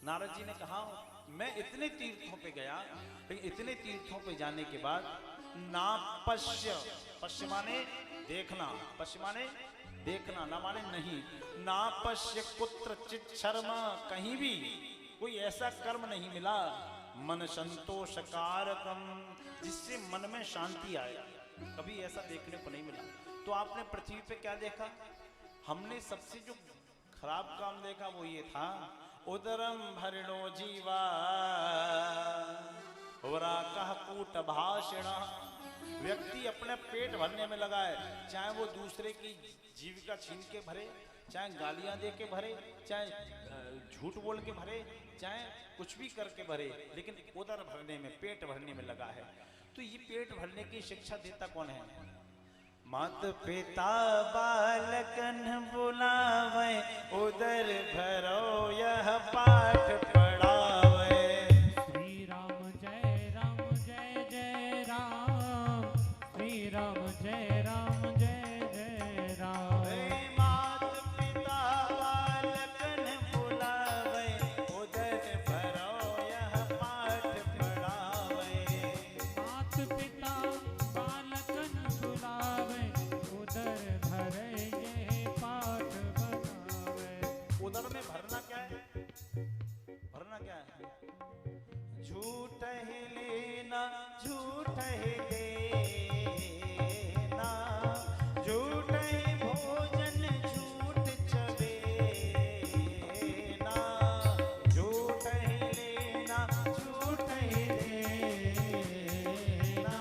नारद जी ने कहा मैं इतने तीर्थों पे गया, लेकिन इतने तीर्थों पे जाने के बाद ना पश्य, पश्य माने देखना, पश्य माने देखना, ना माने नहीं, ना पश्य कुत्र चित शर्म, कहीं भी कोई ऐसा कर्म नहीं मिला मन संतोष कारकम जिससे मन में शांति आए, कभी ऐसा देखने को नहीं मिला। तो आपने पृथ्वी पे क्या देखा? हमने सबसे जो खराब काम देखा वो ये था, उदरम भरणो जीवा होरा कह कूट भाषण। व्यक्ति अपने पेट भरने में लगा है, चाहे वो दूसरे की जीविका छीन के भरे, चाहे गालियां दे के भरे, चाहे झूठ बोल के भरे, चाहे कुछ भी करके भरे, लेकिन उदर भरने में, पेट भरने में लगा है। तो ये पेट भरने की शिक्षा देता कौन है? मात पिता बालकन बुलावे, उदर भरो यह पाठ पढ़ावे। श्री राम जय राम जय जय राम, श्री राम जय राम जय जय राम। मात पिता बालकन बुलावे, उदर भरो यह पाठ पढ़ावे। मात पिता बालकन बुलावे, उदर भरे ये पाठ बनावे। उदर में भरना क्या है? भरना क्या है? झूठ ही लेना, झूठ ही देना, झूठ ही भोजन, झूठ चबेना, झूठ ही लेना, झूठ ही देना,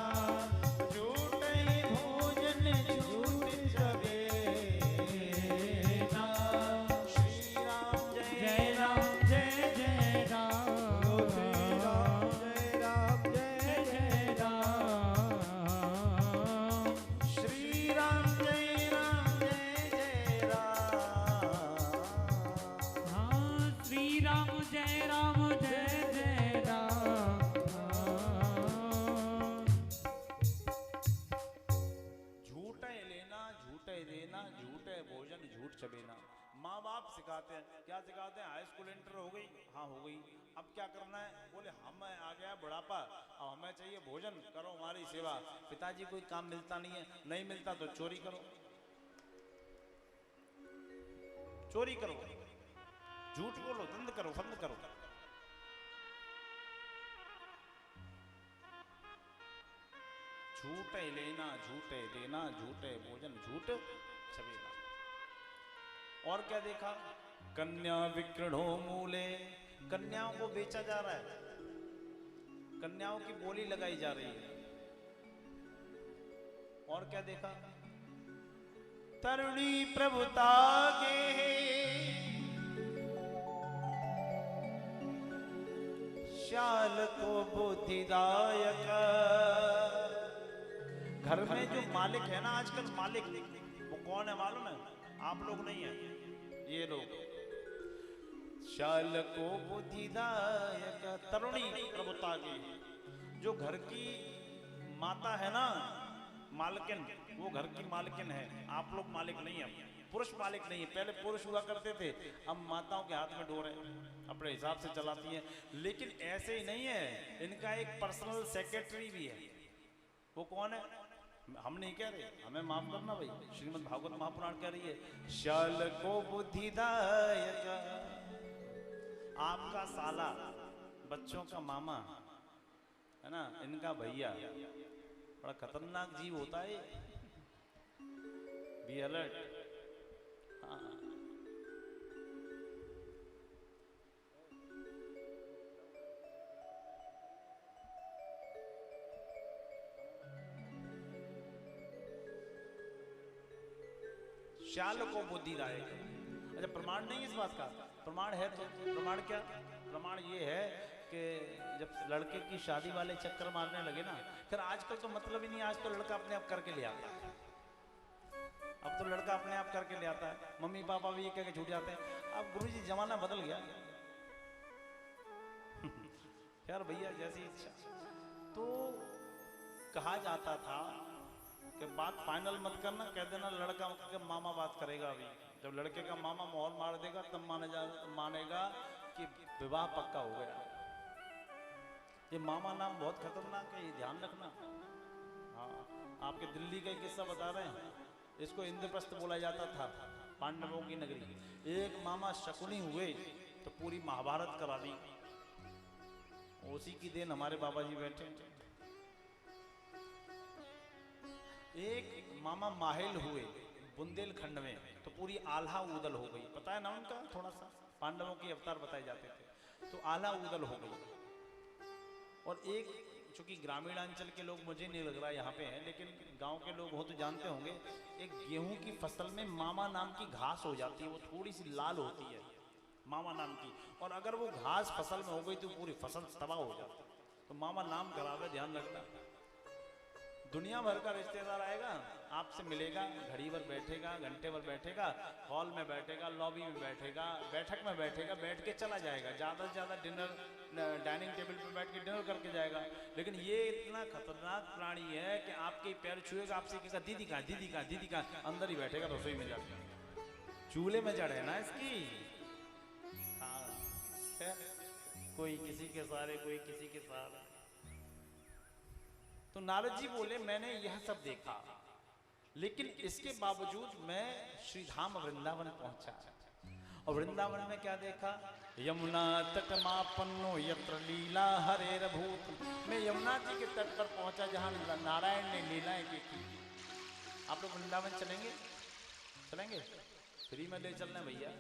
झूठ ही भोजन, झूठ चबेना। श्री राम जय जय राम जय जय राम, श्री राम जय राम जय जय राम। हाँ श्री राम जय राम जय जय राम। झूठ है लेना, झूठ है देना, झूठ है भोजन, झूठ चबेना। माँ बाप सिखाते हैं, क्या सिखाते हैं? हाई स्कूल इंटर हो गई, हाँ हो गई, अब क्या करना है? बोले हम आ गया बुढ़ापा, अब हमें चाहिए भोजन, करो हमारी सेवा। पिताजी कोई काम मिलता नहीं है, नहीं मिलता तो चोरी करो, चोरी करो, झूठ बोलो, दंड करो, फंद करो। झूठ है लेना, झूठ है देना, झूठ है भोजन, झूठ चबेना। और क्या देखा? कन्या विक्रढ़ो मूले, कन्याओं को बेचा जा रहा है, कन्याओं की बोली लगाई जा रही है। और क्या देखा? तरुणी प्रभुता के श्याल को बुद्धिदायक। घर में जो मालिक है ना आजकल, मालिक वो कौन है मालूम है? आप लोग नहीं है, ये लोग। शाल को बुद्धिदायक, तरुणी प्रभुता की, जो घर की माता है ना, मालकिन, वो घर की मालकिन है। आप लोग मालिक नहीं है, पुरुष मालिक नहीं है। पहले पुरुष हुआ करते थे, अब माताओं के हाथ में डोर है, अपने हिसाब से चलाती हैं। लेकिन ऐसे ही नहीं है, इनका एक पर्सनल सेक्रेटरी भी है। वो कौन है? हम नहीं कह रहे, हमें माफ करना भाई, श्रीमद् भागवत महापुराण कह रही है शाल को बुद्धिदायक। आपका साला, बच्चों का मामा है ना, इनका भैया, बड़ा खतरनाक जीव होता है। Be alert. हाँ, शाल को बुद्धिदायक। अच्छा, प्रमाण नहीं है इस बात का? प्रमाण है तो प्रमाण क्या? प्रमाण ये है कि जब लड़के की शादी वाले चक्कर मारने लगे ना, फिर आजकल तो मतलब ही नहीं, आज तो लड़का अपने आप करके ले आता है। अब तो लड़का अपने आप करके ले आता है, मम्मी पापा भी ये कह के छूट जाते हैं। अब गुरुजी जमाना बदल गया। यार भैया जैसी इच्छा। तो कहा जाता था कि बात फाइनल मत करना, कह देना लड़का के मामा बात करेगा। अभी जब लड़के का मामा मोहर मार देगा तब मानेगा कि विवाह पक्का हो गया। ये मामा नाम बहुत खतरनाक है, ये ध्यान रखना। हाँ, आपके दिल्ली का एक किस्सा बता रहे हैं। इसको इंद्रप्रस्थ बोला जाता था, पांडवों की नगरी। एक मामा शकुनी हुए तो पूरी महाभारत करा दी। उसी की देन हमारे बाबा जी बैठे। एक मामा माहिल हुए बुंदेलखंड में तो पूरी आल्हा उदल हो गई। पता है ना उनका, थोड़ा सा पांडवों के अवतार बताए जाते थे, तो आल्हा उदल हो गई। और एक, चूंकि ग्रामीणांचल के लोग मुझे नहीं लग रहा यहाँ पे हैं, लेकिन गांव के लोग हो तो जानते होंगे, एक गेहूं की फसल में मामा नाम की घास हो जाती है, वो थोड़ी सी लाल होती है मामा नाम की, और अगर वो घास फसल में हो गई तो पूरी फसल तबाह हो जाती है। तो मामा नाम खराब है, ध्यान रखना। दुनिया भर का रिश्तेदार आएगा, आपसे मिलेगा, घड़ी भर बैठेगा, घंटे भर बैठेगा, हॉल में बैठेगा, लॉबी में बैठेगा, बैठक में बैठेगा, बैठ के चला जाएगा। ज़्यादा से ज़्यादा डिनर डाइनिंग टेबल पे बैठ के डिनर करके जाएगा। लेकिन ये इतना खतरनाक प्राणी है कि आपके पैर छुएगा, आपसे कहेगा दीदी कहाँ, दीदी कहाँ, दीदी कहाँ, अंदर ही बैठेगा रसोई में जाके। चूल्हे में जड़ है ना इसकी। हाँ, कोई किसी के सहारे, कोई किसी के सहारे। तो नारद जी बोले मैंने यह सब देखा, लेकिन इसके बावजूद मैं श्रीधाम वृंदावन पहुंचा। और वृंदावन में क्या देखा? यमुना तट मापन्नो यत्र लीला हरेर भूत। मैं यमुना जी के तट पर पहुंचा जहां नारायण ने लीलाएं की थी। आप लोग वृंदावन चलेंगे? चलेंगे? फ्री में ले चलना भैया,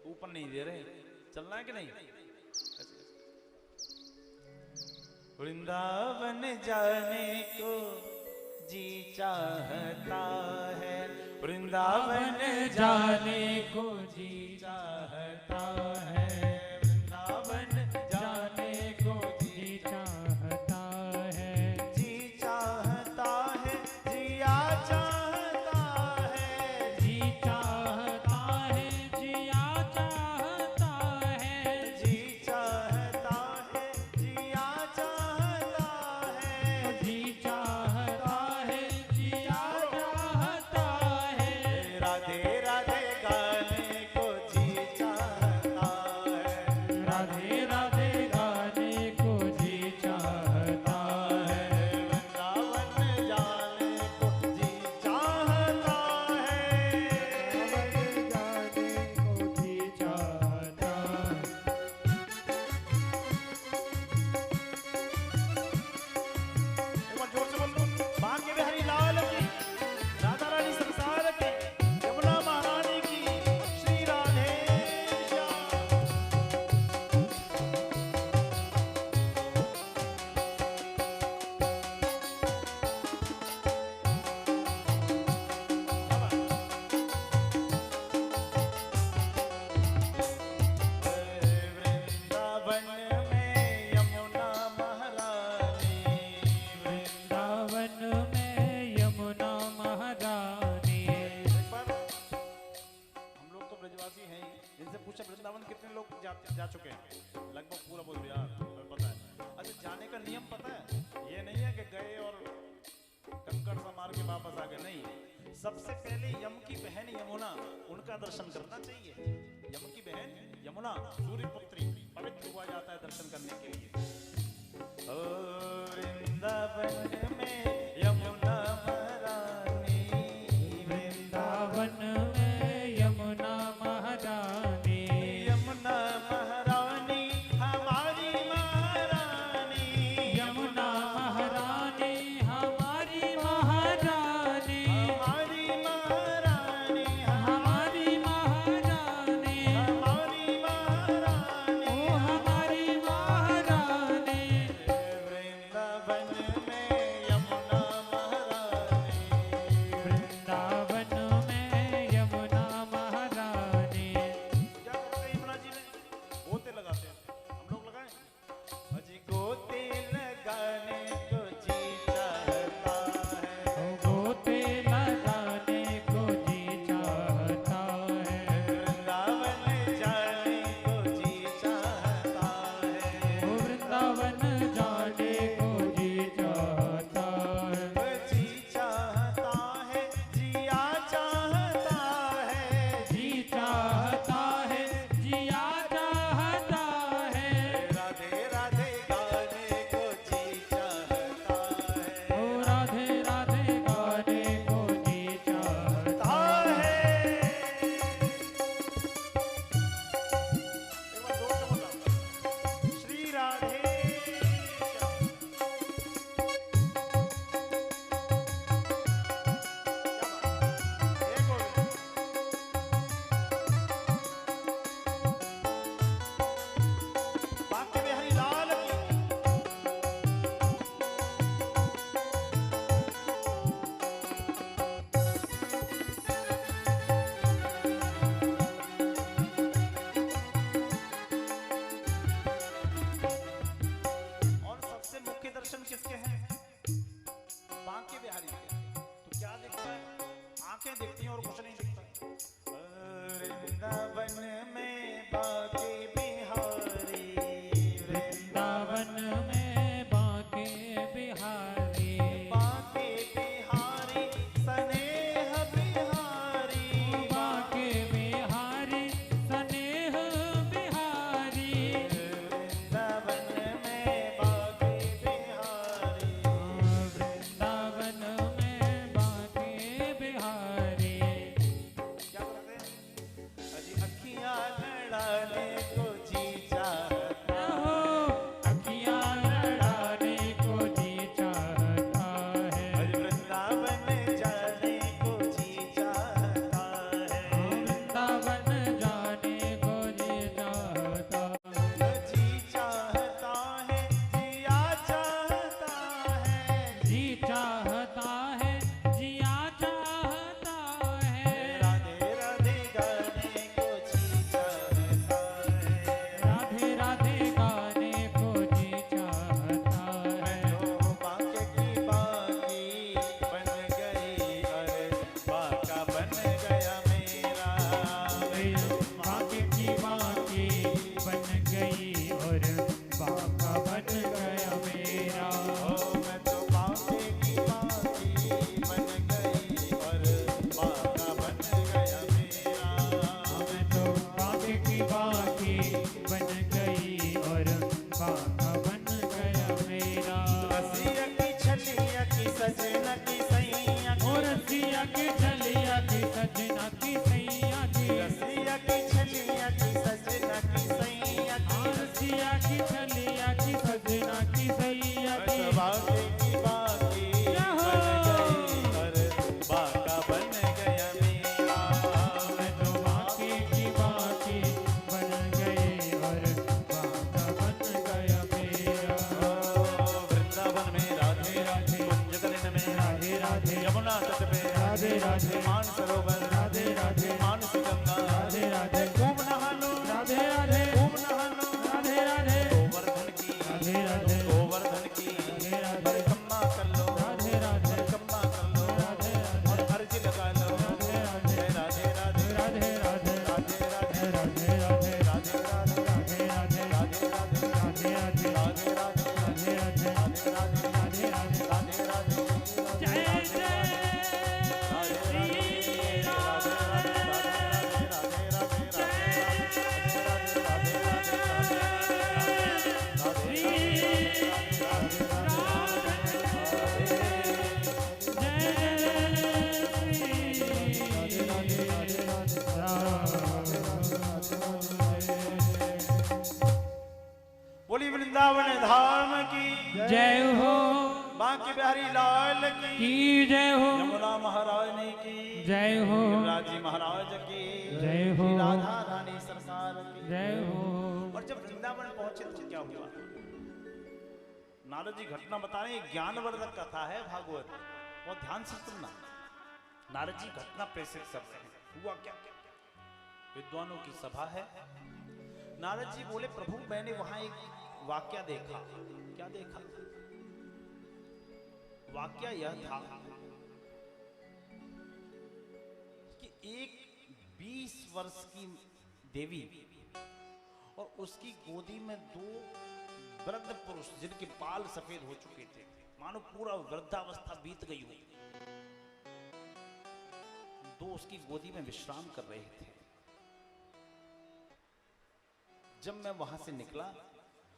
ऊपर नहीं दे रहे, चलना है कि नहीं? वृंदावन जाने को जी चाहता है, वृंदावन जाने को जी चाहता है, वृंदावन जाने को जी चाहता है, जी चाहता है, जिया चाहता है, जी चाहता है, जिया चाहता है, जी चाहता है, जिया चाहता है, जी चाहता है, जिया चाहता है, राधे राधे गाने को जी चाहता है, राधे राधे गाने को जी चाहता है, वृंदावन जाने को जी चाहता है, वृंदावन जाने को जी चाहता है। एक बार जोर से बोल दो, भाग्य बिहारी लाल की, राधा रानी संसार की, यमुना महारानी की, श्री राधे श्याम। वृंदावन में यमुना महारानी, वृंदावन में यमुना महारानी। एक बार हम लोग तो ब्रजवासी हैं ही, इनसे पूछा वृंदावन कितने लोग जा चुके हैं? लगभग पूरा बोल यार, हमें पता है। अच्छा, जाने का नियम पता है? ये नहीं है कि गए और कंकड़ सा मार के वापस आ गए, नहीं। सबसे पहले यम की बहन यमुना, उनका दर्शन करना चाहिए। यम की बहन यमुना सूर्य पुत्री, पवित्र हुआ जाता है दर्शन करने के लिए। ओ वृंदावन में यमुना महारानी, वृंदावन में यमुना महारानी, यमुना महारानी हमारी महारानी, यमुना महारानी हमारी महारानी, हमारी महारानी, हमारी महारानी, हमारी महारानी, ओ हमारी महारानी। वृंदावन में यमुना आंखें दिखती हैं और कुछ नहीं दिखता। वृंदावन में बाके बिहारी, वृंदावन में बाके बिहारी, बाके बिहारी स्नेह बिहारी, बाके बिहारी स्नेह बिहारी, वृंदावन में बाके बिहारी, वृंदावन में बाके बिहारी। क्या करते हैं? अजी अखियां लड़ाने को जी चाहता, अखियाँ लड़ाने को जी चाहता है, अजी वृंदावन जाने को जी चाहता है, वृंदावन जाने को जी चाहता है, जी चाहता है, जिया चाहता है, जी चाहता है, जिया चाहता है, राधे राधे गाने को जी चाहता है, राधे राधे गाने को जी चाहता है। तो बाके की बाकी बन गई, अरे बाका बन गया मेरा, बाके की बाकी बन गई और बाका बन गया मेरा। ओ मैं तो बाके की बाकी बन गई, और बाका बन गया मेरा। मैं तो बाके की बाकी बन गई और बाका बन गया मेरा। रसिया की छलिया की सजना की सैया की, और रसिया की चलिया की सजना की सैया की, रसिया की छलिया की सजना की सैया की, और रसिया की चलिया की सजना की सैया की। बस बाके की बाकी बन गई, और बाका बन गया मेरा। मैं तो बाके की बाकी बन गई और बाका बन गया मेरा। वृंदावन में राधे राधे, कुंजकलिन में राधे राधे, यमुना तट पे राधे राधे, मानसरोवर राधे राधे, मानसी गंगा, राधे राधे, खूब नहा लो, राधे राधे, खूब नहा लो, राधे राधे, गोवर्धन की, राधे राधे, गोवर्धन की राधे राधे, परिक्रमा कर लो, राधे राधे, परिक्रमा कर लो, राधे राधे, और अर्जी लगा लो, राधे राधे, राधे राधे राधे राधे, राधे राधे राधे राधे, राधे राधे राधे राधे, राधे राधे राधे राधे, राधे राधे राधे राधे, राधे राधे राधे राधे। राधे राधे जय जय श्री राम। बोली वृंदावन धाम की, जय हो, बांके बिहारी लाल की, की जय हो, यमुना महारानी की, जय हो, युवराज जी महाराज की, जय हो, श्री राधा रानी सरकार की। जय हो। और जब वृंदावन पहुंचे तो क्या हुआ? नारद जी घटना बता रहे हैं, ज्ञानवर्धक कथा है भागवत, बहुत ध्यान से सुनना। नारद जी घटना प्रेषित कर रहे हैं। हुआ क्या? विद्वानों की सभा है। नारद जी बोले, प्रभु मैंने वहां एक वाक्य देखा। क्या देखा? वाक्य यह था कि एक 20 वर्ष की देवी और उसकी गोदी में 2 वृद्ध पुरुष, जिनके बाल सफेद हो चुके थे, मानो पूरा वृद्धावस्था बीत गई हो, 2 उसकी गोदी में विश्राम कर रहे थे। जब मैं वहां से निकला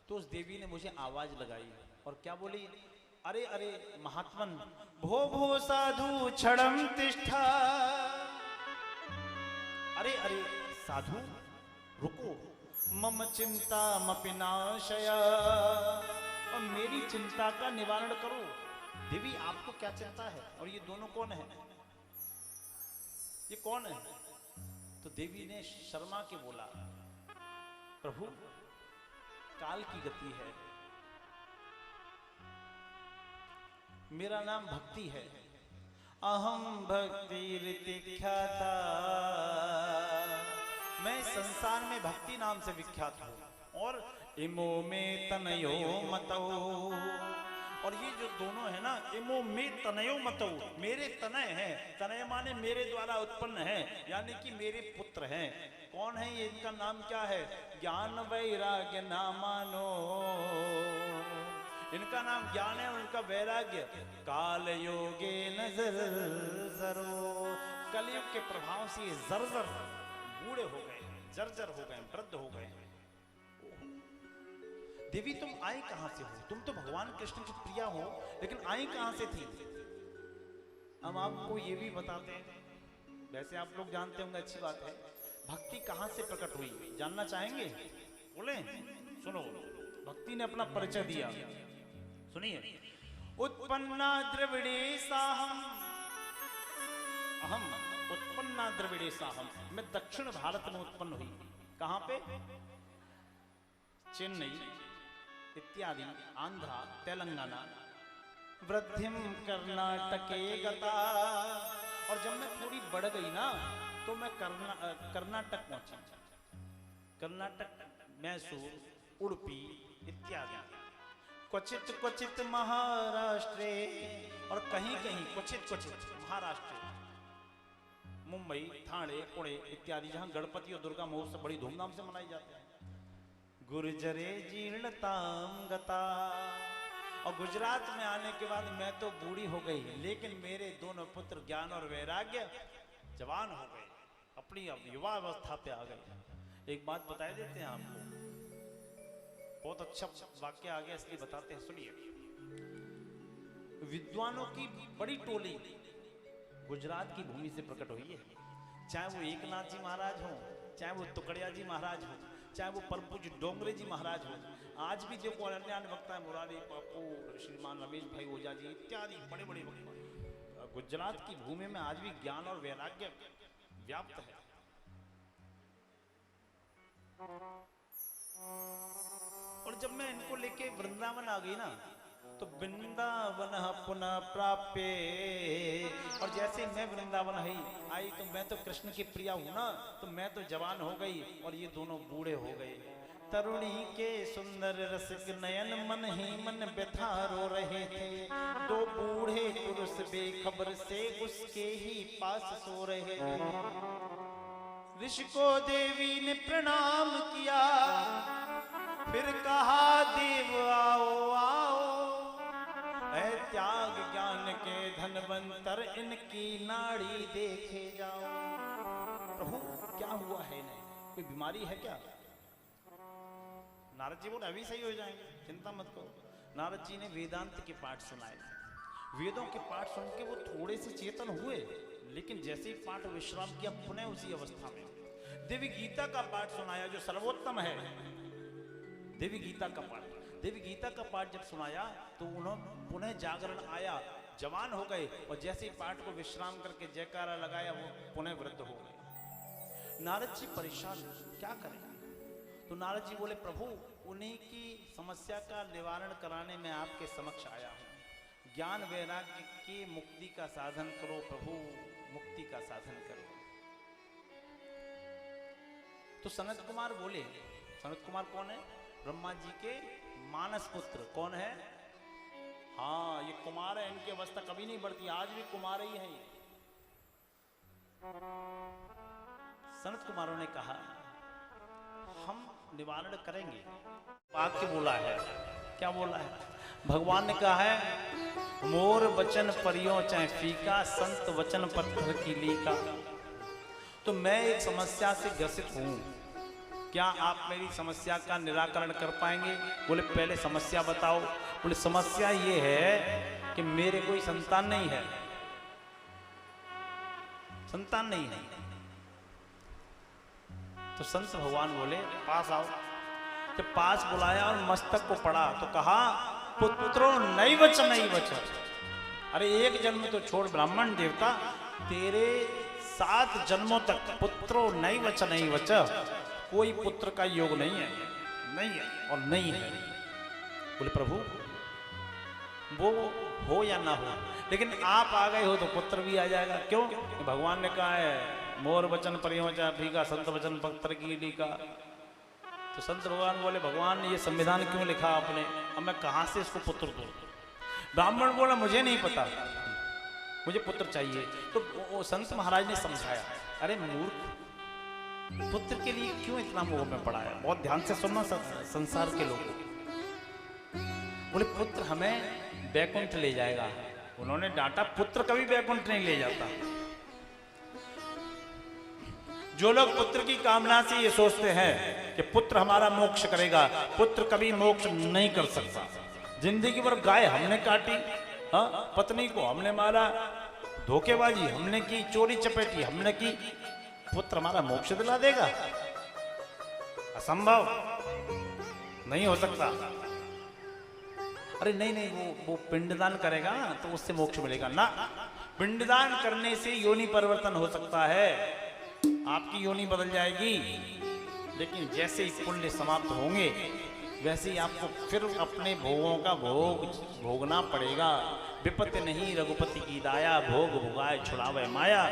तो उस देवी ने मुझे आवाज लगाई और क्या बोली? अरे अरे महात्मन, भो भो साधु क्षणम तिष्ठा। अरे अरे साधु रुको, मम चिंता मपि नाशय, और मेरी चिंता का निवारण करो। देवी आपको क्या चिंता है? और ये दोनों कौन है? ये कौन है? तो देवी ने शर्मा के बोला, प्रभु काल की गति है, मेरा नाम भक्ति है। अहम भक्ति ख्याता, मैं संसार में भक्ति नाम से विख्यात हूं। और इमो में तनयो मतो, और ये जो दोनों है ना, इमो में तनयो मतौ, मेरे तनय हैं। तनय माने मेरे द्वारा उत्पन्न है, यानी कि मेरे पुत्र हैं। कौन है ये? इनका नाम क्या है? ज्ञान वैराग्य नामानो। इनका नाम ज्ञान है और इनका वैराग्य। काल योगे नजर जरो, कलयुग के प्रभाव से ये जर्जर बूढ़े हो गए, जर्जर हो गए, वृद्ध हो गए। देवी तुम आई कहां से हो? तुम तो भगवान कृष्ण की प्रिया हो, लेकिन आई कहां से थी? हम आपको ये भी बताते हैं, वैसे आप लोग जानते होंगे, अच्छी बात है। भक्ति कहां से प्रकट हुई, जानना चाहेंगे? बोले, सुनो। भक्ति ने अपना परिचय दिया, सुनिए। उत्पन्ना द्रविड़े साहम, अहम उत्पन्ना द्रविड़े साहम। मैं दक्षिण भारत में उत्पन्न हुई। कहां पे? चेन्नई इत्यादि, आंध्रा, तेलंगाना, वृद्धिम कर्नाटके गता। और जब मैं थोड़ी बढ़ गई ना, तो मैं कर्नाटक पहुंची। कर्नाटक, मैसूर, उड़पी इत्यादि। क्वचित क्वचित महाराष्ट्र, और कहीं कहीं क्वचित क्वचित महाराष्ट्र, मुंबई, ठाणे, पुणे इत्यादि, जहां गणपति और दुर्गा महोत्सव बड़ी धूमधाम से मनाई जाते हैं। गुर्जरे जीर्णताम गता। और गुजरात में आने के बाद मैं तो बूढ़ी हो गई, लेकिन मेरे दोनों पुत्र ज्ञान और वैराग्य जवान हो गए, अपनी अब युवा अवस्था पे आ गए। एक बात बता देते हैं आपको, बहुत अच्छा वाक्य आ गया इसलिए बताते हैं, सुनिए। विद्वानों की बड़ी टोली गुजरात की भूमि से प्रकट हुई है। चाहे वो एकनाथ जी महाराज हो, चाहे वो तुकड़िया जी महाराज हो, चाहे वो परम पूज्य डोंगरे जी महाराज हो। आज भी देखो अन्य अन्य वक्ता है, मुरारी बापू, श्रीमान रमेश भाई ओझा जी इत्यादि बड़े बड़े वक्ता। गुजरात की भूमि में आज भी ज्ञान और वैराग्य व्याप्त है। और जब मैं इनको लेके वृंदावन आ गई ना, तो वृंदावन पुनः प्राप्य। और जैसे मैं वृंदावन आई तो मैं तो कृष्ण की प्रिया हूं ना, तो मैं तो जवान हो गई और ये दोनों बूढ़े हो गए। तरुणी के सुंदर रसिक नयन मन ही मन व्यथा रो रहे थे। दो बूढ़े पुरुष बेखबर से उसके ही पास सो रहे थे। ऋषि को देवी ने प्रणाम किया, फिर कहा देव आओ आओ, ऐ त्याग ज्ञान के धनवंतर इनकी नाड़ी देखे जाओ। प्रभु क्या हुआ है इन्हें, कोई बीमारी है क्या? नारद जी बोले अभी सही हो जाएंगे, चिंता मत करो। नारद जी ने वेदांत के पाठ सुनाए। वेदों के पाठ सुन के वो थोड़े से चेतन हुए, लेकिन जैसे ही पाठ विश्राम किया पुनः उसी अवस्था में। देवी गीता का पाठ सुनाया जो सर्वोत्तम है। देवी गीता का पाठ, देवी गीता का पाठ जब सुनाया तो उन्होंने पुनः जागरण आया, जवान हो गए। और जैसे ही पाठ को विश्राम करके जयकारा लगाया, वो पुनः वृद्ध हो गए। नारद जी परेशान, क्या करें? तो नारद जी बोले प्रभु उन्हीं की समस्या का निवारण कराने में आपके समक्ष आया हूं। ज्ञान वैराग्य की मुक्ति का साधन करो प्रभु, मुक्ति का साधन करो। तो सनत कुमार बोले, सनत कुमार कौन है? ब्रह्मा जी के मानस पुत्र। कौन है? हाँ ये कुमार है, इनकी अवस्था कभी नहीं बढ़ती, आज भी कुमार ही है। सनत कुमारों ने कहा हम निवारण करेंगे। वाक्य बोला है, क्या बोला है? भगवान ने कहा है मोर वचन परियों चाहे फीका, संत वचन पत्थर की लीका। तो मैं एक समस्या से ग्रसित हूं, क्या आप मेरी समस्या का निराकरण कर पाएंगे? बोले पहले समस्या बताओ। बोले समस्या ये है कि मेरे कोई संतान नहीं है, संतान नहीं है। तो संत भगवान बोले पास आओ। जब पास बुलाया और मस्तक को पढ़ा तो कहा पुत्रो नैवच नैवच। अरे एक जन्म तो छोड़ ब्राह्मण देवता, तेरे 7 जन्मों तक पुत्रो नैवच नैवच, कोई पुत्र का योग नहीं है, नहीं है और नहीं है। बोले प्रभु वो हो या ना हो, लेकिन आप आ गए हो तो पुत्र भी आ जाएगा। क्यों? भगवान ने कहा है मोर वचन परियोजा फीका, संत वचन पत्थर की लीका। तो संत भगवान बोले भगवान ने ये संविधान क्यों लिखा आपने? अब मैं कहां से इसको पुत्र दूं? ब्राह्मण बोला मुझे नहीं पता, मुझे पुत्र चाहिए। तो वो संत महाराज ने समझाया, अरे मूर्ख, पुत्र के लिए क्यों इतना मोह में पड़ा है? बहुत ध्यान से सुनना संसार के लोगों। बोले पुत्र हमें बैकुंठ ले जाएगा। उन्होंने डांटा, पुत्र कभी बैकुंठ नहीं ले जाता। जो लोग पुत्र की कामना से ये सोचते हैं कि पुत्र हमारा मोक्ष करेगा, पुत्र कभी मोक्ष नहीं कर सकता। जिंदगी भर गाय हमने काटी, हाँ, पत्नी को हमने मारा, धोखेबाजी हमने की, चोरी चपेटी हमने की, पुत्र हमारा मोक्ष दिला देगा? असंभव, नहीं हो सकता। अरे नहीं नहीं, वो पिंडदान करेगा तो उससे मोक्ष मिलेगा ना। पिंडदान करने से योनि परिवर्तन हो सकता है, आपकी योनि बदल जाएगी, लेकिन जैसे ही पुण्य समाप्त होंगे वैसे ही आपको फिर अपने भोगों का भोगना पड़ेगा। विपत्ति नहीं रघुपति की दाया, भोग भोगाए छुड़ावे माया।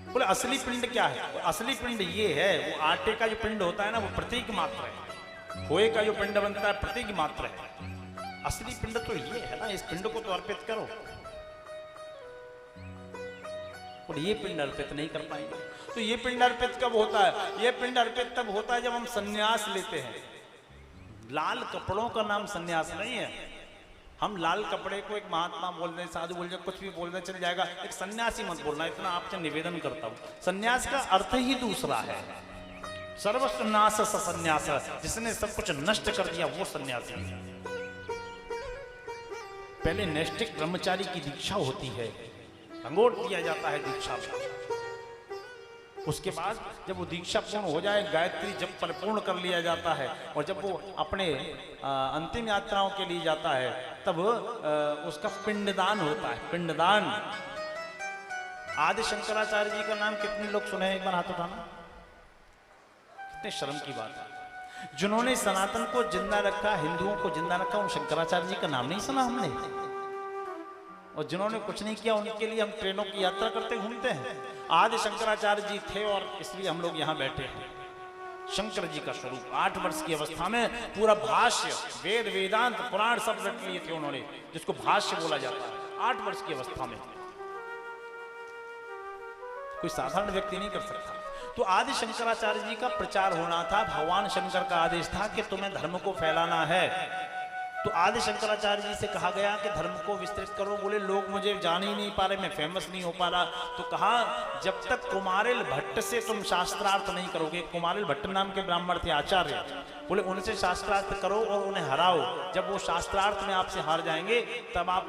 बोले असली पिंड क्या है? असली पिंड ये है, वो आटे का जो पिंड होता है ना, वो प्रतीक मात्र है। खोए का जो पिंड बनता है प्रतीक मात्र है। असली पिंड तो ये है ना, इस पिंड को तो अर्पित करो। और ये पिंड अर्पित नहीं कर पाएंगे। तो ये पिंड अर्पित कब होता है? ये पिंड अर्पित तब होता है जब हम सन्यास लेते हैं। लाल कपड़ों का नाम सन्यास नहीं है। हम लाल कपड़े को एक महात्मा बोल दें, साधु बोल जाए, कुछ भी बोल दें, चल जाएगा। एक सन्यासी मत बोलना, इतना आपसे निवेदन करता हूं। सन्यास का अर्थ ही दूसरा है। सर्वस्व नाश सन्यास, जिसने सब कुछ नष्ट कर दिया वो सन्यासी है। पहले नैष्ठिक ब्रह्मचारी की दीक्षा होती है, अंगोट दिया जाता है दीक्षा में। उसके बाद जब वो दीक्षा पूर्ण हो जाए, गायत्री जब परिपूर्ण कर लिया जाता है, और जब वो अपने अंतिम यात्राओं के लिए जाता है, तब उसका पिंडदान होता है। पिंडदान। आदि शंकराचार्य जी का नाम कितने लोग सुने हैं? एक बार हाथ उठाना। कितने शर्म की बात है। जिन्होंने सनातन को जिंदा रखा, हिंदुओं को जिंदा रखा, उन शंकराचार्य जी का नाम नहीं सुना हमने। और जिन्होंने कुछ नहीं किया, उनके लिए हम ट्रेनों की यात्रा करते घूमते हैं। आदि शंकराचार्य जी थे और इसलिए हम लोग यहाँ बैठे हैं। शंकर जी का स्वरूप 8 वर्ष की अवस्था में पूरा भाष्य, वेद वेदांत पुराण सब रट लिए थे उन्होंने, जिसको भाष्य बोला जाता है। 8 वर्ष की अवस्था में कोई साधारण व्यक्ति नहीं कर सकता। तो आदि शंकराचार्य जी का प्रचार होना था। भगवान शंकर का आदेश था कि तुम्हें धर्म को फैलाना है। तो आदि शंकराचार्य जी से कहा गया कि धर्म को विस्तृत करो। बोले लोग मुझे जान ही नहीं पा रहे, मैं फेमस नहीं हो पा रहा। तो कहा जब तक कुमारिल भट्ट से तुम शास्त्रार्थ नहीं करोगे, कुमारिल भट्ट नाम के ब्राह्मण थे आचार्य, बोले उनसे शास्त्रार्थ करो और उन्हें हराओ। जब वो शास्त्रार्थ में आपसे हार जाएंगे तब आप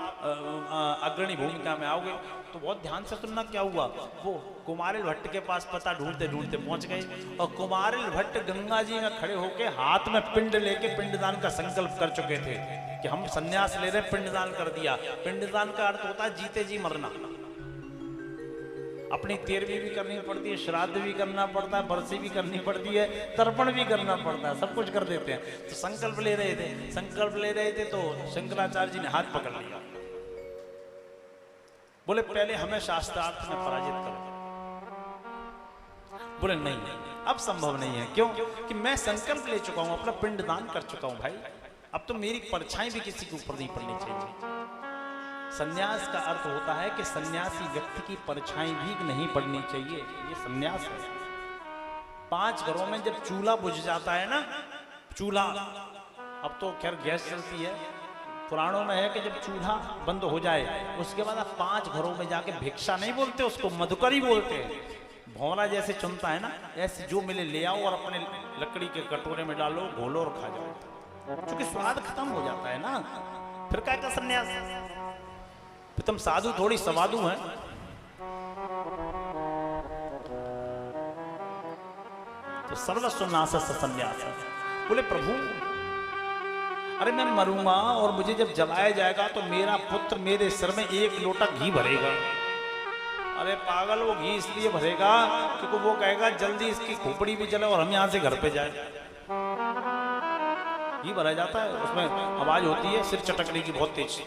अग्रणी भूमिका में आओगे। तो बहुत ध्यान से सुनना क्या हुआ। वो कुमारिल भट्ट के पास पता ढूंढते ढूंढते पहुंच गए, और कुमारिल भट्ट गंगा जी में खड़े होके हाथ में पिंड लेके पिंडदान का संकल्प कर चुके थे कि हम सन्यास ले रहे, पिंडदान कर दिया। पिंडदान का अर्थ होता है जीते जी मरना। अपनी 13वीं भी करनी पड़ती है, श्राद्ध भी करना पड़ता है, बरसी भी करनी पड़ती है, तर्पण भी करना पड़ता है, सब कुछ कर देते हैं। तो संकल्प ले रहे थे, तो शंकराचार्य जी ने हाथ पकड़ लिया। बोले पहले हमें शास्त्रार्थ में पराजित करो। बोले नहीं, अब संभव नहीं है। क्यों? कि मैं संकल्प ले चुका हूं, अपना पिंडदान कर चुका हूं भाई। अब तो मेरी परछाई भी किसी के ऊपर नहीं पड़नी चाहिए। सन्यास का अर्थ होता है कि सन्यासी व्यक्ति की परछाई भी नहीं पड़नी चाहिए। ये सन्यास है। 5 घरों में जब चूल्हा बुझ जाता है ना, चूल्हा, अब तो खैर गैस चलती है, पुराणों में है कि जब चूल्हा बंद हो जाए उसके बाद आप 5 घरों में जाके भिक्षा नहीं बोलते, उसको मधुकरी बोलते हैं। भौरा जैसे चुनता है ना, ऐसे जो मिले ले आओ और अपने लकड़ी के कटोरे में डालो, घोलो और खा जाओ। क्योंकि स्वाद खत्म हो जाता है ना, फिर क्या का सन्यास? फिर तुम साधु थोड़ी सवादु हैं। तो सर्वस्व नाश सन्यास। बोले प्रभु अरे मैं मरूंगा और मुझे जब जलाया जाएगा तो मेरा पुत्र मेरे सिर में 1 लोटा घी भरेगा। अरे पागल, वो घी इसलिए भरेगा क्योंकि वो कहेगा जल्दी इसकी खोपड़ी भी जले और हम यहाँ से घर पे जाए। घी भरा जाता है, उसमें आवाज होती है सिर चटकने की बहुत तेज।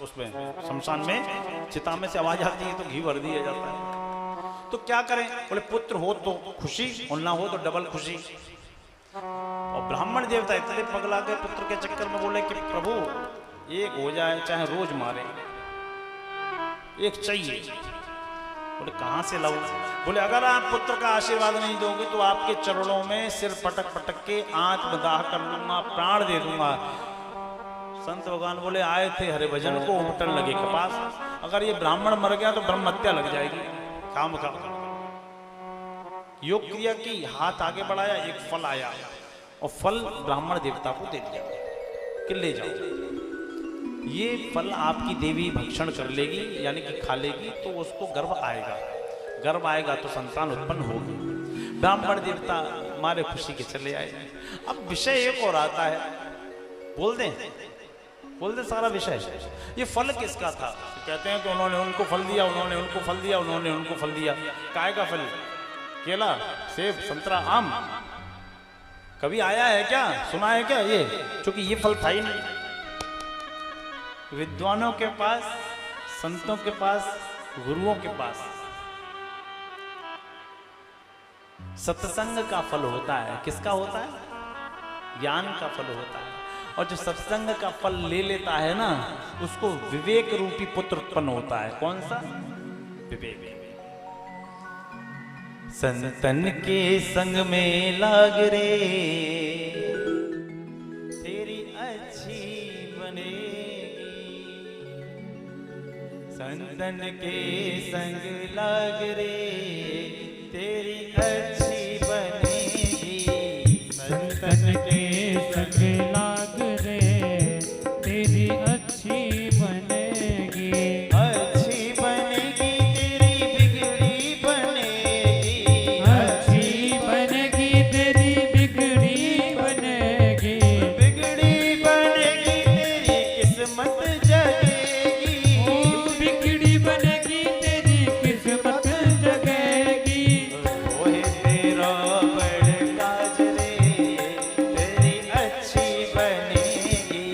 उसमें शमशान में चिता में से आवाज आती है तो घी भर दिया जाता है। तो क्या करें? बोले पुत्र हो तो खुशी और ना हो तो डबल खुशी। और ब्राह्मण देवता इतने पगला गए पुत्र के चक्कर में, बोले कि प्रभु एक हो जाए, चाहे रोज मारे, एक चाहिए। बोले कहां से लाऊं? बोले अगर आप पुत्र का आशीर्वाद नहीं दोगे तो आपके चरणों में सिर पटक पटक के आत्मदाह कर लूंगा, प्राण दे दूंगा। संत भगवान बोले आए थे हरे भजन को, उमटन लगे कपास। अगर ये ब्राह्मण मर गया तो ब्रह्म हत्या लग जाएगी। काम का योग क्रिया की, हाथ आगे बढ़ाया, एक फल आया और फल ब्राह्मण देवता को दे दिया कि ले जाओ, ये फल आपकी देवी भक्षण कर लेगी, यानी कि खा लेगी, तो उसको गर्भ आएगा, गर्भ आएगा तो संतान उत्पन्न होगी। ब्राह्मण देवता मारे खुशी के चले आए। अब विषय एक और आता है, बोल दे सारा विषय। ये फल किसका था? तो कहते हैं कि उन्होंने उनको फल दिया, उन्होंने उनको फल दिया, उन्होंने उनको फल दिया। काय का फल? केला, सेब, संतरा, आम। कभी आया है क्या, सुना है क्या ये? क्योंकि ये फल था ही नहीं। विद्वानों के पास, संतों के पास, गुरुओं के पास सत्संग का फल होता है। किसका होता है? ज्ञान का फल होता है। और जो सत्संग का फल ले लेता है ना, उसको विवेक रूपी पुत्र उत्पन्न होता है। कौन सा? विवेक। संतन के संग में लाग रे, तेरी अच्छी बनेगी। संतन के संग लाग रे, तेरी अच्छी बनेगी। संतन के संग लाग रे, तेरी अच्छी बनेगी। अच्छी बनेगी, तेरी बिगड़ी बनेगी। अच्छी बनेगी, तेरी बिगड़ी बनेगी। बिगड़ी बनेगी, तेरी किस्मत जगेगी। ओ बिगड़ी बनेगी, तेरी किस्मत जगेगी। ओहे तेरा बड़ काज रे, तेरी अच्छी बनेगी।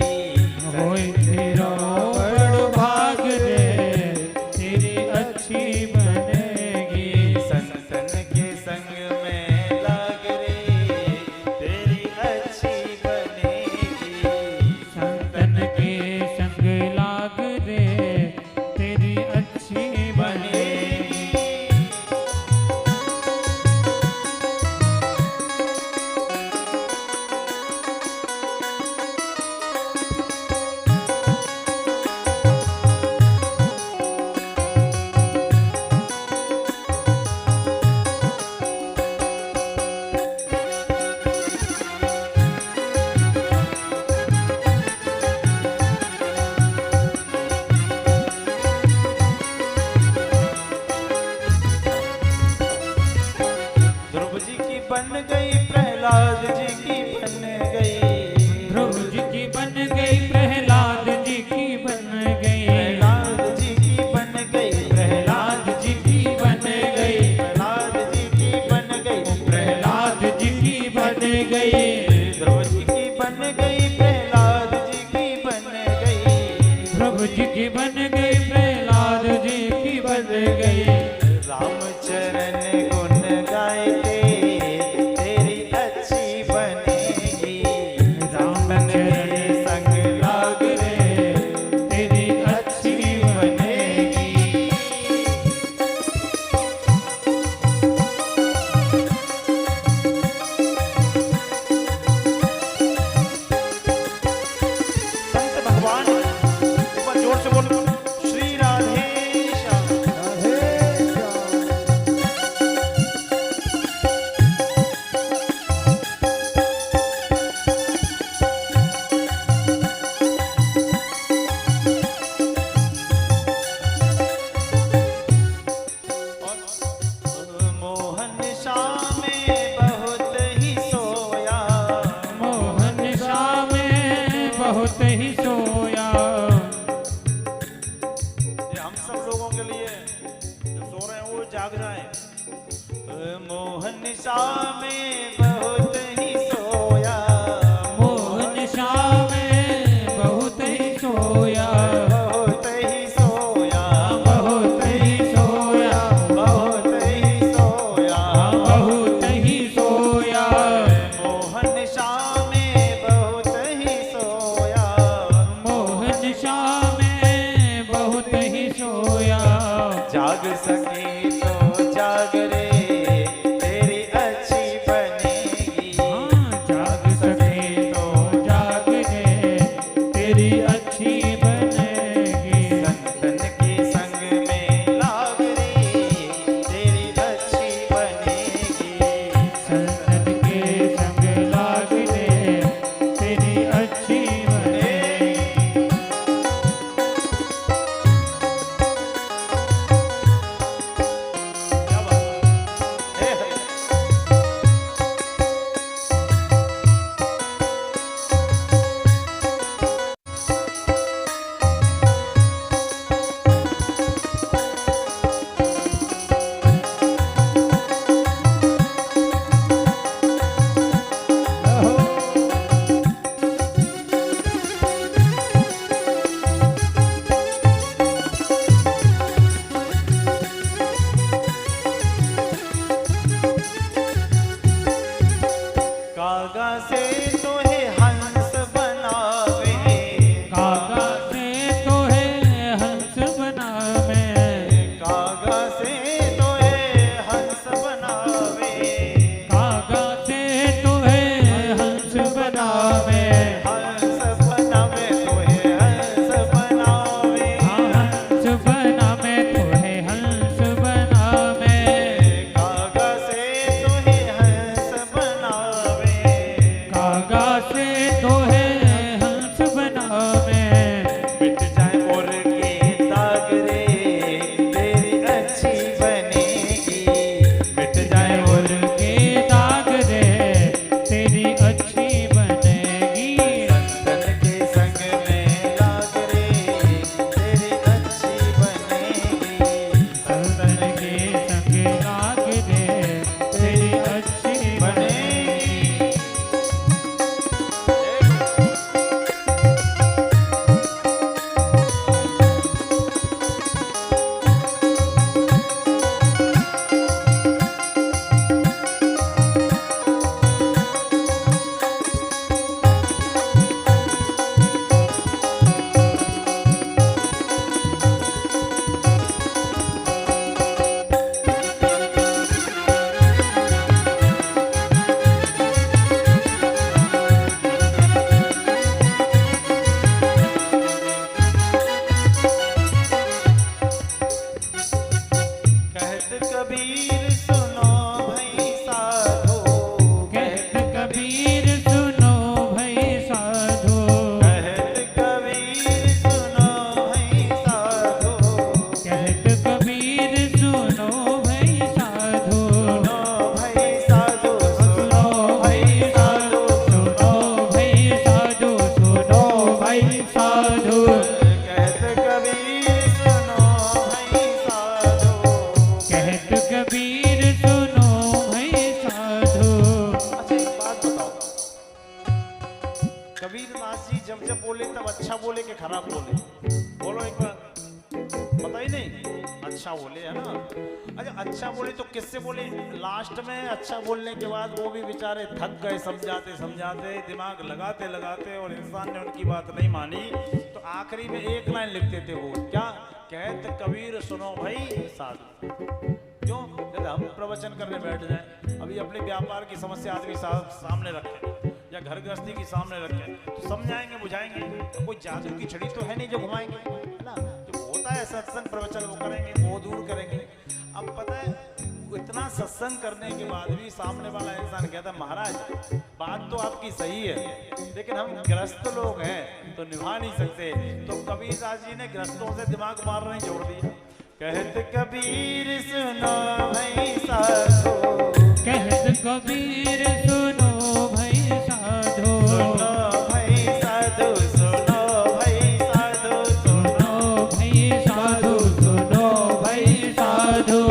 होए तेरा बड़ भाग रे, तेरी अच्छी बनेगी। संतन के संग में लाग रे, तेरी अच्छी बनेगी। संतन के संग लाग रे, तेरी अच्छी बनेगी। ध्रुव जी की बन गई, प्रहलाद जी की बन गई। ध्रुव जी की बन गई, प्रहलाद जी की बन गई। प्रहलाद जी की बन गई, प्रहलाद जी की बन गई। प्रहलाद जी की बन गई, प्रहलाद जी की बन गई। ध्रुव जी की बन गई, प्रहलाद जी की बन गई। ध्रुव जी की बन गई, प्रहलाद जी की बन गई। रामचरण गुण गायते, तेरी अच्छी बनेगी। रामचरण संग लाग रे, तेरी अच्छी बनेगी। संत भगवान एक बार जोर से बोलो, श्री राधे श्याम। और मोहन शाह में बहुत ही सोया। मोहन शाह में बहुत ही सोया। ये हम सब लोगों के लिए जो सो रहे हैं वो जाग जाए। मोहन शाह में बहुत ही सोया। मोहन शाह में बहुत ही सोया। बहुत ही सोया। बहुत ही सोया। बहुत ही सोया। बहुत ही सोया। मोहन शाह में बहुत ही सोया। मोहन कबीर सुनो भई साधो, कहत कबीर सुनो भई साधो, कहत कबीर सुनो भई साधो, कहत कबीर सुनो भई साधो, सुनो भई साधो, सुनो भई साधो, सुनो भई साधो, सुनो भई साधो, कहत कबीर सुनो भई साधो। कहत कबीर सुनो भई साधो। अच्छा एक बात बताओ, कबीर दास जी जब जब बोले तब अच्छा बोले कि खराब बोले? बोलो एक बार, पता ही नहीं। अच्छा बोले है ना? अच्छा अच्छा बोले तो किससे बोले? लास्ट में अच्छा बोलने के बाद वो भी बेचारे थक गए समझाते समझाते, दिमाग लगाते लगाते, और इंसान ने उनकी बात नहीं मानी तो आखिरी में एक लाइन लिखते थे वो, क्या? कहत कबीर सुनो भाई साधु। क्यों? जैसे हम प्रवचन करने बैठ जाए, अभी अपने व्यापार की समस्या आदमी सामने रखे या घर गृहस्थी की सामने रखे तो समझाएंगे बुझाएंगे, तो कोई जादू की छड़ी तो है नहीं जो घुमाएंगे, है ना? जो होता है सत्संग प्रवचन वो करेंगे, वो दूर करेंगे। अब पता है इतना सत्संग करने के बाद भी सामने वाला इंसान कहता है महाराज बात तो आपकी सही है लेकिन हम ग्रस्त लोग हैं तो निभा नहीं सकते। तो कबीर दास जी ने ग्रस्तों से दिमाग मारना ही छोड़ दिया। कहत कबीर सुनो भई साधो, कहत कबीर सुनो भई साधो, सुनो भई साधो, सुनो भई साधो, सुनो भई साधो, सुनो भई साधो,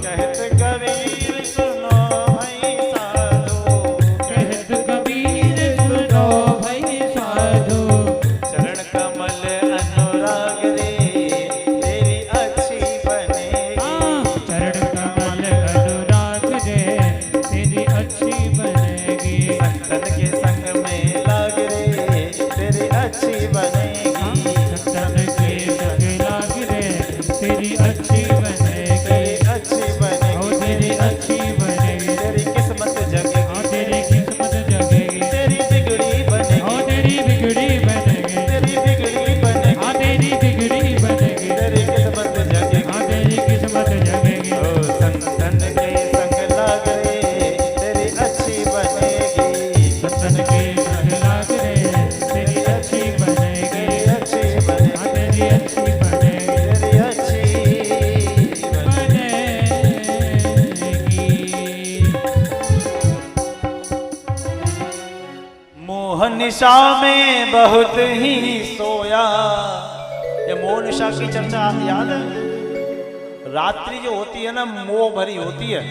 कहत कबीर सुनो भई साधो, कहत कबीर सुनो भई साधो, चरण कमल अनुराग रे तेरी अच्छी बनेगी, चरण कमल अनुराग रे तेरी अच्छी बनेगी, संतन के संग में लाग रे तेरी अच्छी बनेगी, सत्संग के संग लाग रे तेरी अच्छी बनेगी, तेरी अच्छी ओ बनेगी, तेरी अच्छी बनेगी, तेरी किस्मत जगेगी, ओ तेरी किस्मत जगेगी, तेरी बिगड़ी बनेगी, ओ तेरी बिगड़ी बनेगी, तेरी बिगड़ी बनेगी, आ तेरी बिगड़ी बनेगी, तेरी किस्मत जगेगी, आ तेरी किस्मत जगेगी, ओ संतन के संग लाग रे तेरी अच्छी बनेगी, सत्संग के संग लाग रे तेरी अच्छी बनेगी, तेरी अच्छी बनेगी, आ तेरी अच्छी बनेगी, तेरी अच्छी बनेगी। मोह निशा में बहुत ही सोया। ये मोह निशा की चर्चा याद है? रात्रि जो होती है ना मोह भरी होती है,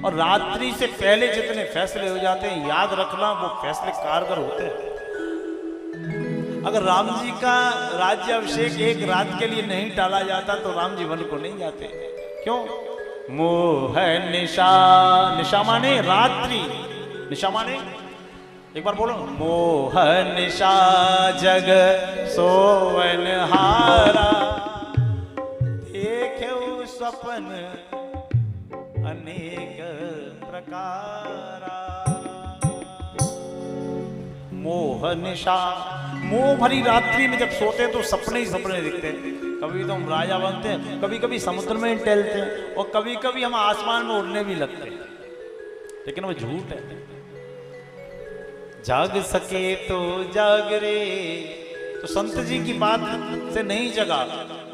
और रात्रि से पहले जितने फैसले हो जाते हैं याद रखना वो फैसले कारगर होते हैं। अगर राम जी का राज्याभिषेक एक रात के लिए नहीं टाला जाता तो राम जी वन को नहीं जाते। क्यों? मोह निशा, निशा माने रात्रि, निशा माने एक बार बोलो, मोह निशा जग सोवन हारा, देखे स्वप्न अनेक प्रकारा। मोह निशा, मोह भरी रात्रि में जब सोते तो सपने ही सपने दिखते हैं। कभी तो हम राजा बनते हैं, कभी कभी समुद्र में ही टहलते हैं, और कभी कभी हम आसमान में उड़ने भी लगते हैं, लेकिन वो झूठ है। जाग सके तो जाग रे, तो संत जी की बात से नहीं जगा,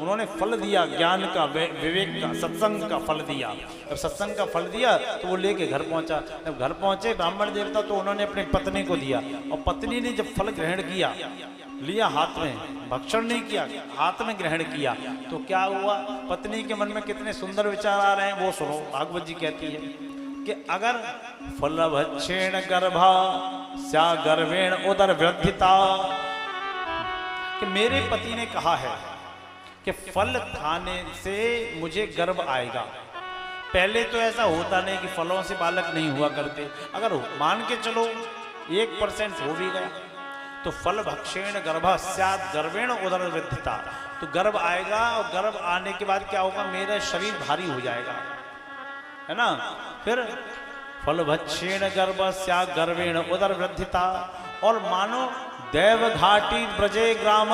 उन्होंने फल दिया ज्ञान का, विवेक का, सत्संग का फल दिया। जब सत्संग का फल दिया तो वो लेके घर पहुंचा। जब घर पहुंचे ब्राह्मण देवता तो उन्होंने अपनी पत्नी को दिया, और पत्नी ने जब फल ग्रहण किया, लिया हाथ में, भक्षण नहीं किया, हाथ में ग्रहण किया, तो क्या हुआ? पत्नी के मन में कितने सुंदर विचार आ रहे हैं वो सुनो। भागवत जी कहती है कि अगर फल भक्षेण गर्भा स्या गर्वेण उदर वृद्धिता, कि मेरे पति ने कहा है कि फल खाने से मुझे गर्भ आएगा। पहले तो ऐसा होता नहीं कि फलों से बालक नहीं हुआ करते, अगर मान के चलो 1% हो भी गया तो फल भक्षेण गर्भा स्यात् गर्वेण उदर वृद्धिता, तो गर्भ आएगा, और गर्भ आने के बाद क्या होगा? मेरा शरीर भारी हो जाएगा, है ना? फिर फल भक्षेण गर्भ स्यात् गर्वेण उदर वृद्धिता, और मानो देव घाटी ब्रजे ग्राम,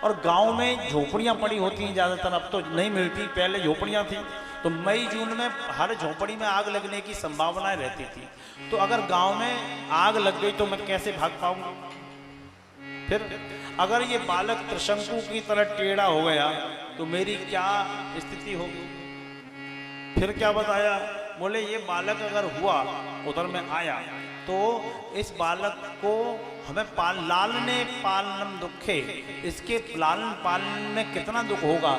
और गांव में झोपड़ियां पड़ी होती हैं ज़्यादातर, अब तो नहीं मिलती, पहले झोपड़ियां थी। तो मई जून में हर झोपड़ी में आग लगने की संभावनाएं रहती थी। तो अगर गांव में आग लग गई तो मैं कैसे भाग पाऊंगा? फिर अगर ये बालक त्रिशंकु की तरह टेढ़ा हो गया तो मेरी क्या स्थिति होगी? फिर क्या बताया? बोले ये बालक अगर हुआ, उधर में आया, तो इस बालक को हमें लालने पालनम दुखे, इसके लालन पालन में कितना दुख होगा।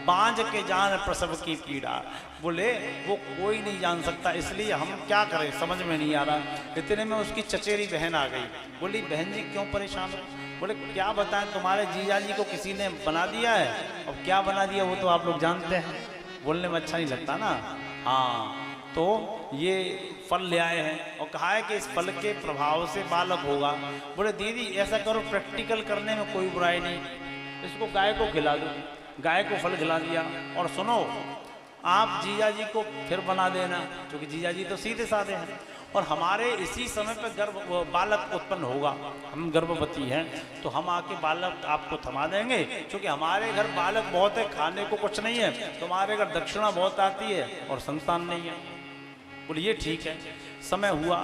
बांझ के जान प्रसव की पीड़ा, बोले वो कोई नहीं जान सकता, इसलिए हम क्या करें समझ में नहीं आ रहा। इतने में उसकी चचेरी बहन आ गई। बोली बहन जी क्यों परेशान हो? बोले क्या बताएं, तुम्हारे जीजा जी को किसी ने बना दिया है। अब क्या बना दिया वो तो आप लोग जानते हैं, बोलने में अच्छा नहीं लगता ना। हाँ, तो ये फल ले आए हैं और कहा है कि इस फल के प्रभाव से बालक होगा। बोले दीदी ऐसा करो, प्रैक्टिकल करने में कोई बुराई नहीं, इसको गाय को खिला दो। गाय को फल खिला दिया। और सुनो, आप जीजा जी को फिर बना देना, क्योंकि जीजा जी तो सीधे साधे हैं। और हमारे इसी समय पर बालक उत्पन्न होगा, हम गर्भवती हैं, तो हम आके बालक आपको थमा देंगे, क्योंकि हमारे घर बालक बहुत है, खाने को कुछ नहीं है, तुम्हारे घर दक्षिणा बहुत आती है और संतान नहीं है। बोले ये ठीक है। समय हुआ,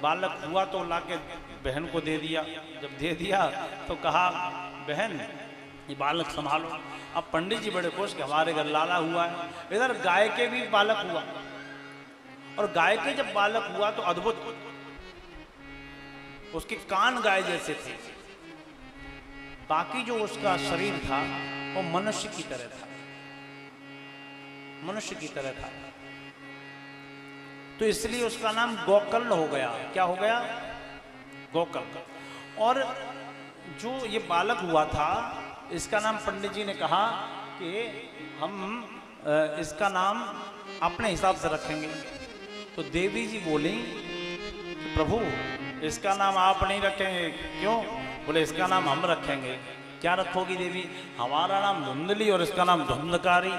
बालक हुआ तो लाके बहन को दे दिया। जब दे दिया तो कहा बहन ये बालक संभालो। अब पंडित जी बड़े खुश कि हमारे घर लाला हुआ है। इधर गाय के भी बालक हुआ, और गाय के जब बालक हुआ तो अद्भुत, उसके कान गाय जैसे थे, बाकी जो उसका शरीर था वो मनुष्य की तरह था, मनुष्य की तरह था। तो इसलिए उसका नाम गोकर्ण हो गया। क्या हो गया? गोकर्ण। और जो ये बालक हुआ था, इसका नाम पंडित जी ने कहा कि हम इसका नाम अपने हिसाब से रखेंगे। तो देवी जी बोली कि प्रभु इसका नाम आप नहीं रखेंगे। क्यों? बोले इसका नाम हम रखेंगे। क्या रखोगी देवी? हमारा नाम धुंधली और इसका नाम धुंधकारी।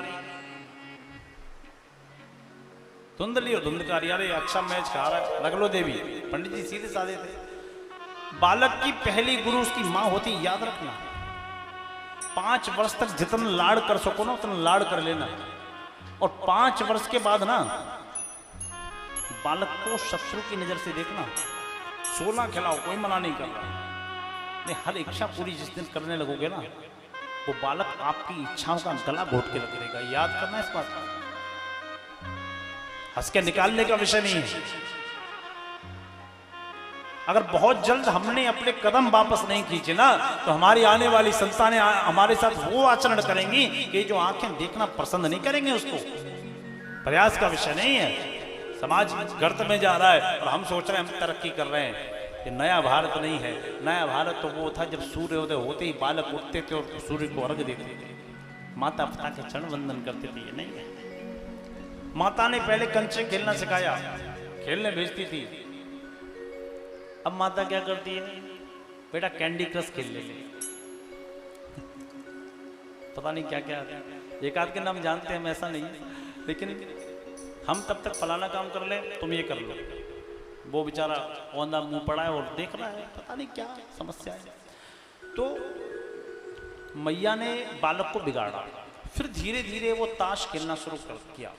धुंधली और धुंधकारी, अरे अच्छा मैच खा रहा है, रख लो देवी। पंडित जी सीधे साधे थे। बालक की पहली गुरु उसकी माँ होती, याद रखना। 5 वर्ष तक जितना लाड़ कर सको ना उतना लाड़ कर लेना, और 5 वर्ष के बाद ना बालक को शत्रु की नजर से देखना। 16 खिलाओ, कोई मना नहीं कर रहा, नहीं हर इच्छा पूरी जिस दिन करने लगोगे ना, वो बालक आपकी इच्छाओं का गला घोट के रख देगा। याद करना इस बात का, हंस के निकालने का विषय नहीं है। अगर बहुत जल्द हमने अपने कदम वापस नहीं खींचे ना, तो हमारी आने वाली संतानें हमारे साथ वो आचरण करेंगी कि जो आंखें देखना पसंद नहीं करेंगे उसको। प्रयास का विषय नहीं है। समाज गर्त में जा रहा है और हम सोच रहे हैं हम तरक्की कर रहे हैं। ये नया भारत नहीं है। नया भारत तो वो था जब सूर्योदय होते ही बालक उठते थे और सूर्य को अर्घ देते थे, माता पिता के चरण वंदन करते थे। ये नहीं है। माता ने पहले कंचे खेलना सिखाया, खेलने भेजती थी। अब माता क्या करती है? बेटा कैंडी क्रश खेल ले। पता नहीं क्या क्या, एक आध के नाम जानते हैं हम, ऐसा नहीं, लेकिन हम तब तक फलाना काम कर ले, तुम ये कर लो। वो बेचारा औंधा मुंह पड़ा है और देख रहा है, पता नहीं क्या समस्या है। तो मैया ने बालक को बिगाड़ा। फिर धीरे धीरे वो ताश खेलना शुरू कर किया,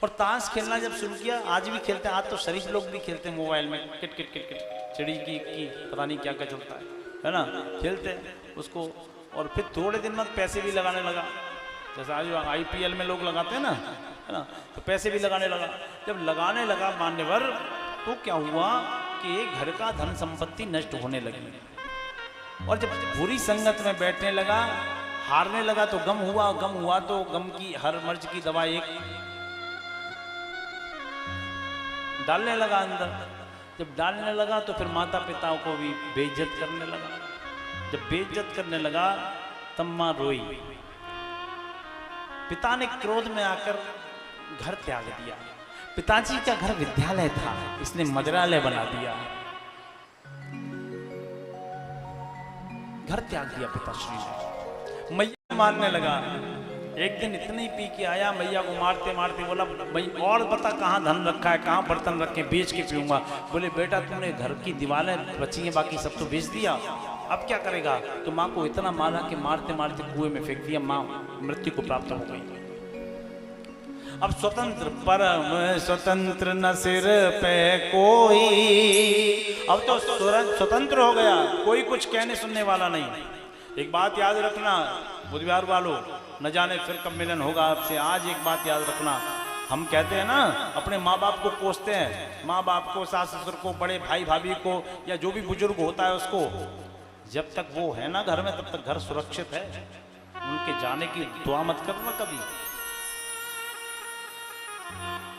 और ताश खेलना जब शुरू किया, आज भी खेलते हैं, आज तो शरीफ लोग भी खेलते हैं मोबाइल में, किट किट किट किट चिड़ी की पता नहीं क्या क्या चलता है ना, खेलते हैं उसको। और फिर थोड़े दिन बाद पैसे भी लगाने लगा, जैसे आज IPL में लोग लगाते हैं ना, है ना, तो पैसे भी लगाने लगा। जब लगाने लगा मान्यवर, तो क्या हुआ कि घर का धन संपत्ति नष्ट होने लगी। और जब बुरी संगत में बैठने लगा, हारने लगा, तो गम हुआ तो गम की हर मर्ज की दवा एक डालने लगा अंदर। जब डालने लगा तो फिर माता पिता को भी बेइज्जत करने लगा। जब बेइज्जत करने लगा तब मां रोई। पिता ने क्रोध में आकर घर त्याग दिया। पिताजी का घर विद्यालय था, इसने मजरालय बना दिया। घर त्याग दिया पिताश्री ने। मैया मारने लगा। एक दिन इतनी पी के आया, मैया को मारते मारते बोला, भाई और बता कहाँ धन रखा है, कहाँ बर्तन रखे, बेच के पीऊंगा। बोले बेटा तूने घर की दीवारें बची हैं, बाकी सब तो बेच दिया। अब क्या करेगा? तो माँ को इतना मारा कि मारते मारते कुएं में फेंक दिया, माँ मृत्यु को प्राप्त हो गई। अब स्वतंत्र परम स्वतंत्र न सिर पे कोई, अब तो स्वतंत्र हो गया, कोई कुछ कहने सुनने वाला नहीं। एक बात याद रखना बुधवार वालों, न जाने फिर कब मिलन होगा आपसे, आज एक बात याद रखना, हम कहते हैं ना अपने माँ बाप को कोसते हैं, माँ बाप को, सास ससुर को, बड़े भाई भाभी को, या जो भी बुजुर्ग होता है उसको, जब तक वो है ना घर में तब तक घर सुरक्षित है, उनके जाने की दुआ मत करना कभी।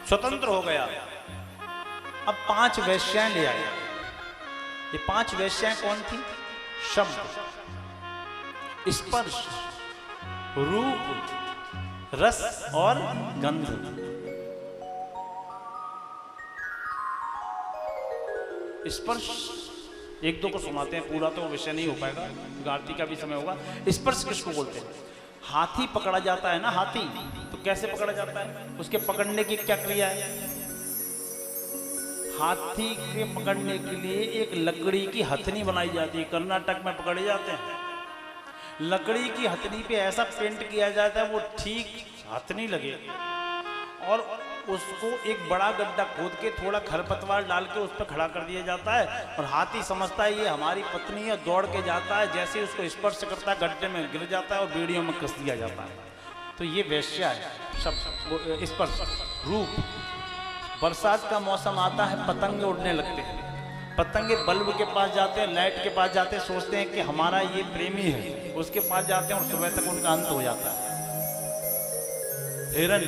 स्वतंत्र हो गया। अब 5 वेश्याएं ले आए। ये 5 वेश्याएं कौन थी? शब्द, स्पर्श, रूप, रस और गंध। स्पर्श एक दो को सुनाते हैं, पूरा तो विषय नहीं हो पाएगा, आरती का भी समय होगा। स्पर्श किसको बोलते हैं? हाथी पकड़ा जाता है ना, हाथी तो कैसे पकड़ा जाता है? उसके पकड़ने की क्या क्रिया है? हाथी के पकड़ने के लिए एक लकड़ी की हथनी बनाई जाती है, कर्नाटक में पकड़े जाते हैं। लकड़ी की हथनी पे ऐसा पेंट किया जाता है वो ठीक हथनी लगे, और उसको एक बड़ा गड्ढा खोद के थोड़ा खरपतवार डाल के उस पर खड़ा कर दिया जाता है, और हाथी समझता है ये हमारी पत्नी है, दौड़ के जाता है, जैसे ही उसको स्पर्श करता है गड्ढे में गिर जाता है और बेड़ियों में कस दिया जाता है। तो ये वेश्या है। शब्द, स्पर्श, रूप। बरसात का मौसम आता है, पतंगे उड़ने लगते हैं, पतंगे बल्ब के पास जाते हैं, लाइट के पास जाते हैं, सोचते हैं कि हमारा ये प्रेमी है, उसके पास जाते हैं और सुबह तक उनका अंत हो जाता है। हिरन,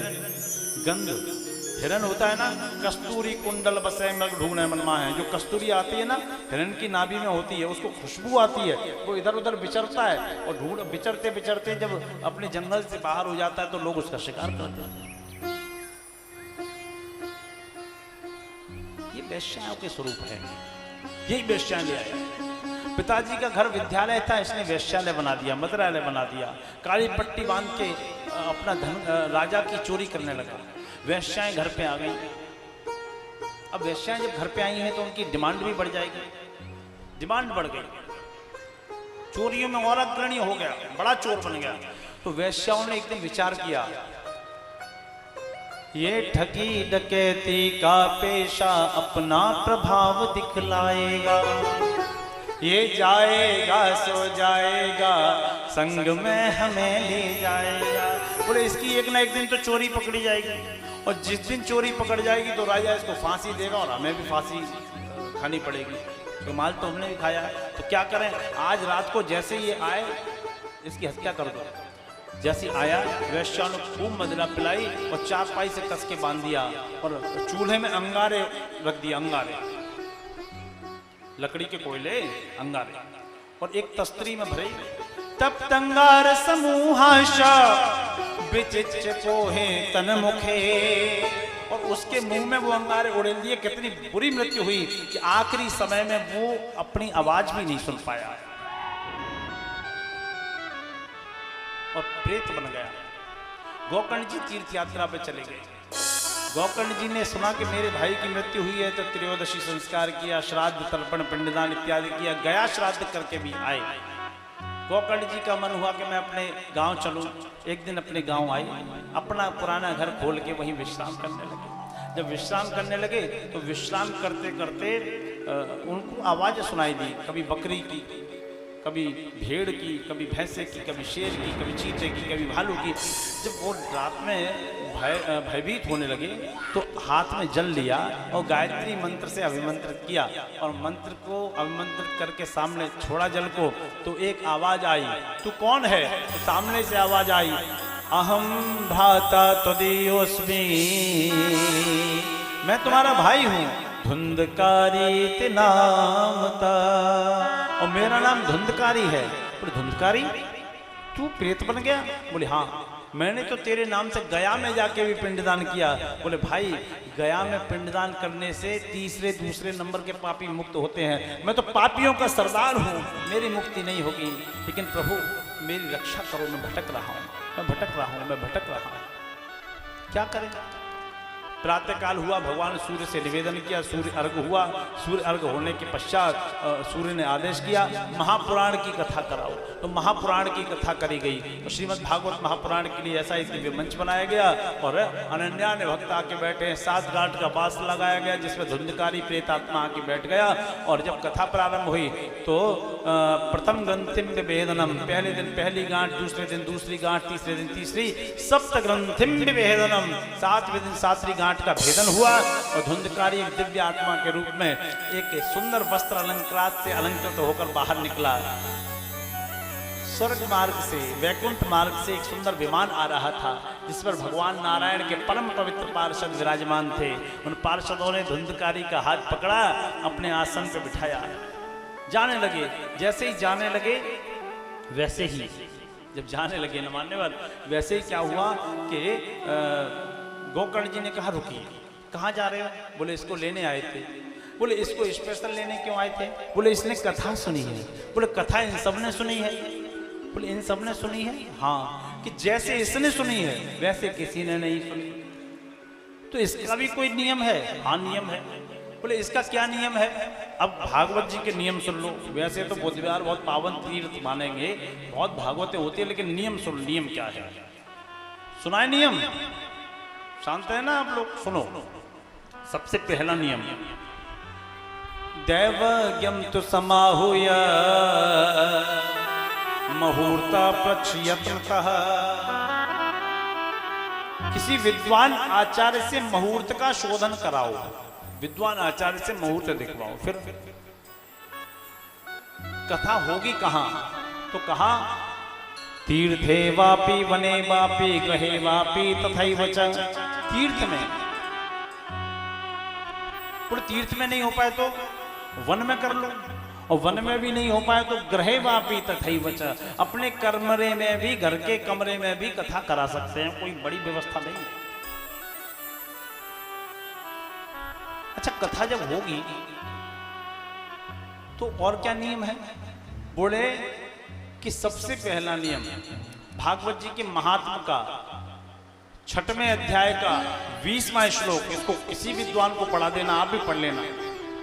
गंध, हिरन होता है ना, कस्तूरी कुंडल बसे मृग ढूंढने मनमा है, जो कस्तूरी आती है ना हिरन की नाभि में होती है, उसको खुशबू आती है, वो इधर उधर विचरता है, और विचरते विचरते जब अपने जंगल से बाहर हो जाता है तो लोग उसका शिकार करते हैं। ये वेश्याओं के स्वरूप है, यही वेश्याएं ले आए। पिताजी का घर विद्यालय था, इसने वेश्यालय बना दिया, मदिरालय बना दिया, काली पट्टी बांध के अपना धन राजा की चोरी करने लगा। वेश्याएं घर पे आ गई। अब वेश्याएं जब घर पे आई हैं तो उनकी डिमांड भी बढ़ जाएगी, डिमांड बढ़ गई, चोरियों में और अग्रणी हो गया, बड़ा चोर बन गया। तो वेश्याओं ने एक दिन विचार किया, ये ठगी डकैती का पेशा अपना प्रभाव दिखलाएगा, ये जाएगा सो जाएगा, संग में हमें ले जाएगा। बोले इसकी एक ना एक दिन तो चोरी पकड़ी जाएगी, और जिस दिन चोरी पकड़ जाएगी तो राजा इसको फांसी देगा और हमें भी फांसी खानी पड़ेगी, तो माल तो हमने भी खाया है। तो क्या करें, आज रात को जैसे ये आए इसकी हत्या कर दो। जैसे आया वेश्या ने खूब मदिरा पिलाई और चारपाई से कस के बांध दिया, और चूल्हे में अंगारे रख दिया, अंगारे, लकड़ी के कोयले, अंगारे, और एक तस्तरी में भरे। तब तंगार समूहाशा बिचिच पोहे तन मुखे, और उसके मुंह में वो अंगारे उड़ेल दिए। कितनी बुरी मृत्यु हुई कि आखिरी समय में वो अपनी आवाज भी नहीं सुन पाया और प्रेत बन गया। गोकर्ण जी तीर्थ यात्रा पे चले गए। गोकर्ण जी ने सुना कि मेरे भाई की मृत्यु हुई है, तो त्रयोदशी संस्कार किया, श्राद्ध तर्पण पिंडदान इत्यादि किया, गया श्राद्ध करके भी आए। गोकर्ण जी का मन हुआ कि मैं अपने गांव चलूं। एक दिन अपने गांव आए, अपना पुराना घर खोल के वहीं विश्राम करने लगे। जब विश्राम करने लगे तो विश्राम करते करते उनको आवाज़ सुनाई दी, कभी बकरी की, कभी भेड़ की, कभी भैंसे की, कभी शेर की, कभी चीते की, कभी भालू की। जब वो रात में भयभीत होने लगे तो हाथ में जल लिया और गायत्री मंत्र से अभिमंत्रित किया, और मंत्र को अभिमंत्रित करके सामने छोड़ा जल को। तो एक आवाज आई, तू कौन है? तो सामने से आवाज आई, अहम भ्राता त्वदीयोऽस्मि, मैं तुम्हारा भाई हूँ, धुंधकारी ते नामता, और मेरा नाम धुंधकारी है। बोले धुंधकारी, तू प्रेत बन गया? बोले हाँ, मैंने तो तेरे नाम से गया में जाके भी पिंडदान किया। बोले भाई, गया में पिंडदान करने से तीसरे दूसरे नंबर के पापी मुक्त होते हैं, मैं तो पापियों का सरदार हूँ, मेरी मुक्ति नहीं होगी। लेकिन प्रभु मेरी रक्षा करो, मैं भटक रहा हूँ, मैं भटक रहा हूँ, मैं भटक रहा हूँ, क्या करें? प्रातःकाल हुआ, भगवान सूर्य से निवेदन किया, सूर्य अर्घ हुआ। सूर्य अर्घ होने के पश्चात सूर्य ने आदेश किया महापुराण की कथा कराओ। तो महापुराण की कथा करी गई। तो श्रीमद् भागवत महापुराण के लिए ऐसा एक दिव्य मंच बनाया गया और अनन्या ने भक्त आके बैठे। 7 गांठ का बास लगाया गया जिसमें धुंधकारी प्रेत आत्मा आके बैठ गया। और जब कथा प्रारंभ हुई तो प्रथम ग्रंथिम विभेदनम, पहले दिन पहली गांठ, दूसरे दिन दूसरी गांठ, तीसरे दिन तीसरी, सप्त ग्रंथिम विभेदनम, 7वें दिन 7वीं गांठ का भेदन हुआ। और धुंधकारी एक दिव्य आत्मा के रूप में एक सुंदर वस्त्र अलंकृत से अलंकृत होकर बाहर निकला। स्वर्ग मार्ग से, वैकुंठ मार्ग से एक सुंदर विमान आ रहा था जिस पर भगवान नारायण के परम पवित्र पार्षद विराजमान थे। उन पार्षदों ने धुंधकारी का हाथ पकड़ा, अपने आसन पर बिठाया, जाने लगे। जैसे ही जाने लगे वैसे ही, जब जाने लगे न मानने वाले, वैसे ही क्या हुआ कि गोकर्ण जी ने कहा रुकिए, कहाँ जा रहे हो? बोले इसको लेने आए थे। बोले इसको स्पेशल लेने क्यों आए थे? बोले इसने कथा सुनी है। बोले कथा इन सब ने सुनी है? बोले इन सब ने सुनी है। हाँ, कि जैसे इसने सुनी है वैसे किसी ने नहीं सुनी। तो इसका भी कोई नियम है? हाँ नियम है। बोले इसका क्या नियम है? अब भागवत जी के नियम सुन लो। वैसे तो बुधवार बहुत पावन तीर्थ मानेंगे, बहुत भागवतें होती है, लेकिन नियम सुन, नियम क्या है? सुनाए नियम? शांत है ना आप लोग? सुनो, सबसे पहला नियम, दैवज्ञम तु समाहूय मुहूर्त प्रक्षयतः। किसी विद्वान आचार्य से मुहूर्त का शोधन कराओ, विद्वान आचार्य से मुहूर्त दिखवाओ। फिर कथा होगी कहां? तो कहा तीर्थे वापि वने वापि गृहे वापि तथैव च। तीर्थ में, और तीर्थ में नहीं हो पाए तो वन में कर लो, और वन में भी नहीं हो पाए तो गृहे वापि तथैव च। अपने कमरे में भी, घर के कमरे में भी कथा करा सकते हैं, कोई बड़ी व्यवस्था नहीं है। अच्छा, कथा जब होगी तो और क्या नियम है? बोले कि सबसे पहला नियम भागवत जी के महात्म का 6वें अध्याय का 20वां श्लोक, इसको किसी विद्वान को पढ़ा देना, आप भी पढ़ लेना।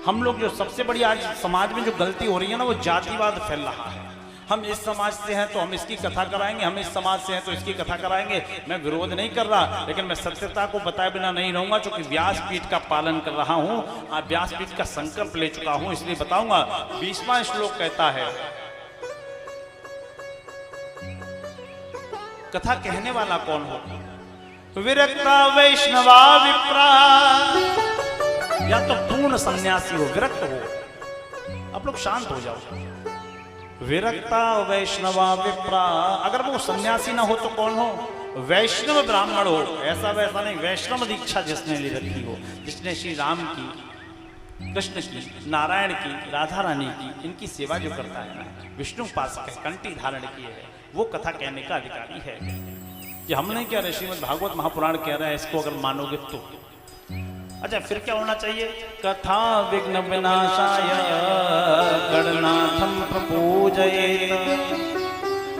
हम लोग जो सबसे बड़ी आज समाज में जो गलती हो रही है ना, वो जातिवाद फैल रहा है। हम इस समाज से हैं तो हम इसकी कथा कराएंगे, हम इस समाज से हैं तो इसकी कथा कराएंगे। मैं विरोध नहीं कर रहा, लेकिन मैं सत्यता को बताए बिना नहीं रहूंगा, क्योंकि व्यासपीठ का पालन कर रहा हूं, व्यासपीठ का संकल्प ले चुका हूं, इसलिए बताऊंगा। 20वां श्लोक कहता है, कथा कहने वाला कौन हो? विरक्ता वैष्णवा विप्रा, या तो पूर्ण सन्यासी हो, विरक्त हो। आप लोग शांत हो जाओ। विरक्ता वैष्णवा विप्रा, अगर वो सन्यासी ना हो तो कौन हो? वैष्णव ब्राह्मण हो। ऐसा वैसा नहीं, वैष्णव दीक्षा जिसने ले रखी हो, जिसने श्री राम की, कृष्ण की, नारायण की, राधा रानी की, इनकी सेवा जो करता है ना, विष्णु उपासक है, कंठी धारण की है, वो कथा कहने का अधिकारी है। ये हम नहीं कह रहे, श्रीमद् भागवत महापुराण कह रहा है, इसको अगर मानोगे तो। अच्छा, फिर क्या होना चाहिए? कथा विघ्न विनाशाय गणनाथम प्रपूजयेत।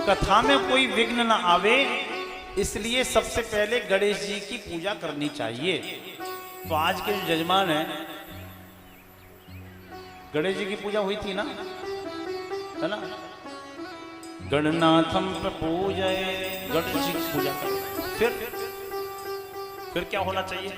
कथा में कोई विघ्न ना आवे, इसलिए सबसे पहले गणेश जी की पूजा करनी चाहिए। तो आज के जो यजमान है, गणेश जी की पूजा हुई थी ना, है ना? गणनाथम प्रपूजयेत, गणेश जी की पूजा करें। फिर क्या होना चाहिए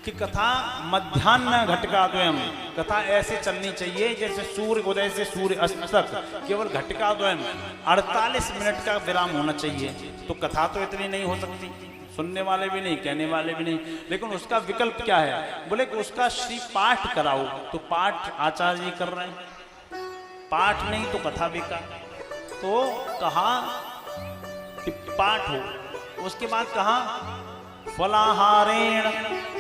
कि कथा मध्याह्न घटिकाद्वयम, कथा ऐसे चलनी चाहिए जैसे सूर्य उदय से सूर्य अस्त तक केवल घटिकाद्वयम 48 मिनट का विराम होना चाहिए। तो कथा तो इतनी नहीं हो सकती, सुनने वाले भी नहीं, कहने वाले भी नहीं, लेकिन उसका विकल्प क्या है? बोले कि उसका श्री पाठ कराओ। तो पाठ आचार्य जी कर रहे हैं, पाठ नहीं तो कथा बेकार। तो कहा कि पाठ हो, उसके बाद कहा फलाहारेण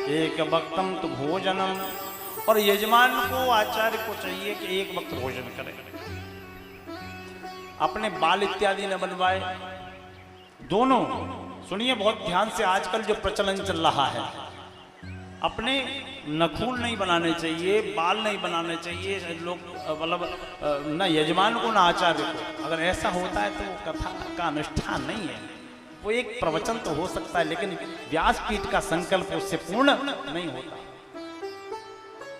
एक वक्तम तो भोजनम, और यजमान को, आचार्य को चाहिए कि एक वक्त भोजन करे, अपने बाल इत्यादि न बनवाए। दोनों सुनिए बहुत ध्यान से, आजकल जो प्रचलन चल रहा है, अपने नखून नहीं बनाने चाहिए, बाल नहीं बनाने चाहिए लोग, मतलब न यजमान को न आचार्य को। अगर ऐसा होता है तो वो कथा का अनुष्ठान नहीं है, तो एक प्रवचन तो हो सकता है, लेकिन व्यासपीठ का संकल्प उससे पूर्ण नहीं होता।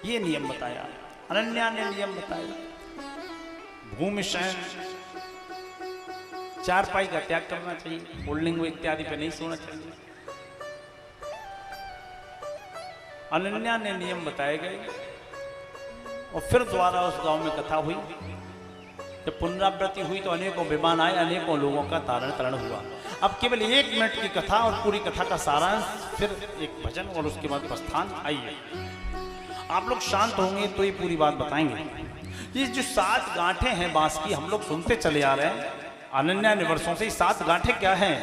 ये नियम बताया, अनन्या ने नियम बताया। भूमि शयन, चारपाई का त्याग करना चाहिए, होल्डिंग इत्यादि पे नहीं सोना चाहिए। अनन्या ने नियम बताए गए और फिर दोबारा उस गांव में कथा हुई। जब पुनरावृत्ति हुई तो अनेकों विमान आए, अनेकों लोगों का तारण तरण हुआ। अब केवल 1 मिनट की कथा और पूरी कथा का सारांश, फिर एक भजन और उसके बाद प्रस्थान। आइए आप लोग शांत होंगे तो ये पूरी बात बताएंगे। ये जो 7 गांठें हैं बांस की, हम लोग सुनते चले आ रहे हैं अनन्या ने वर्षों से। 7 गांठें क्या हैं?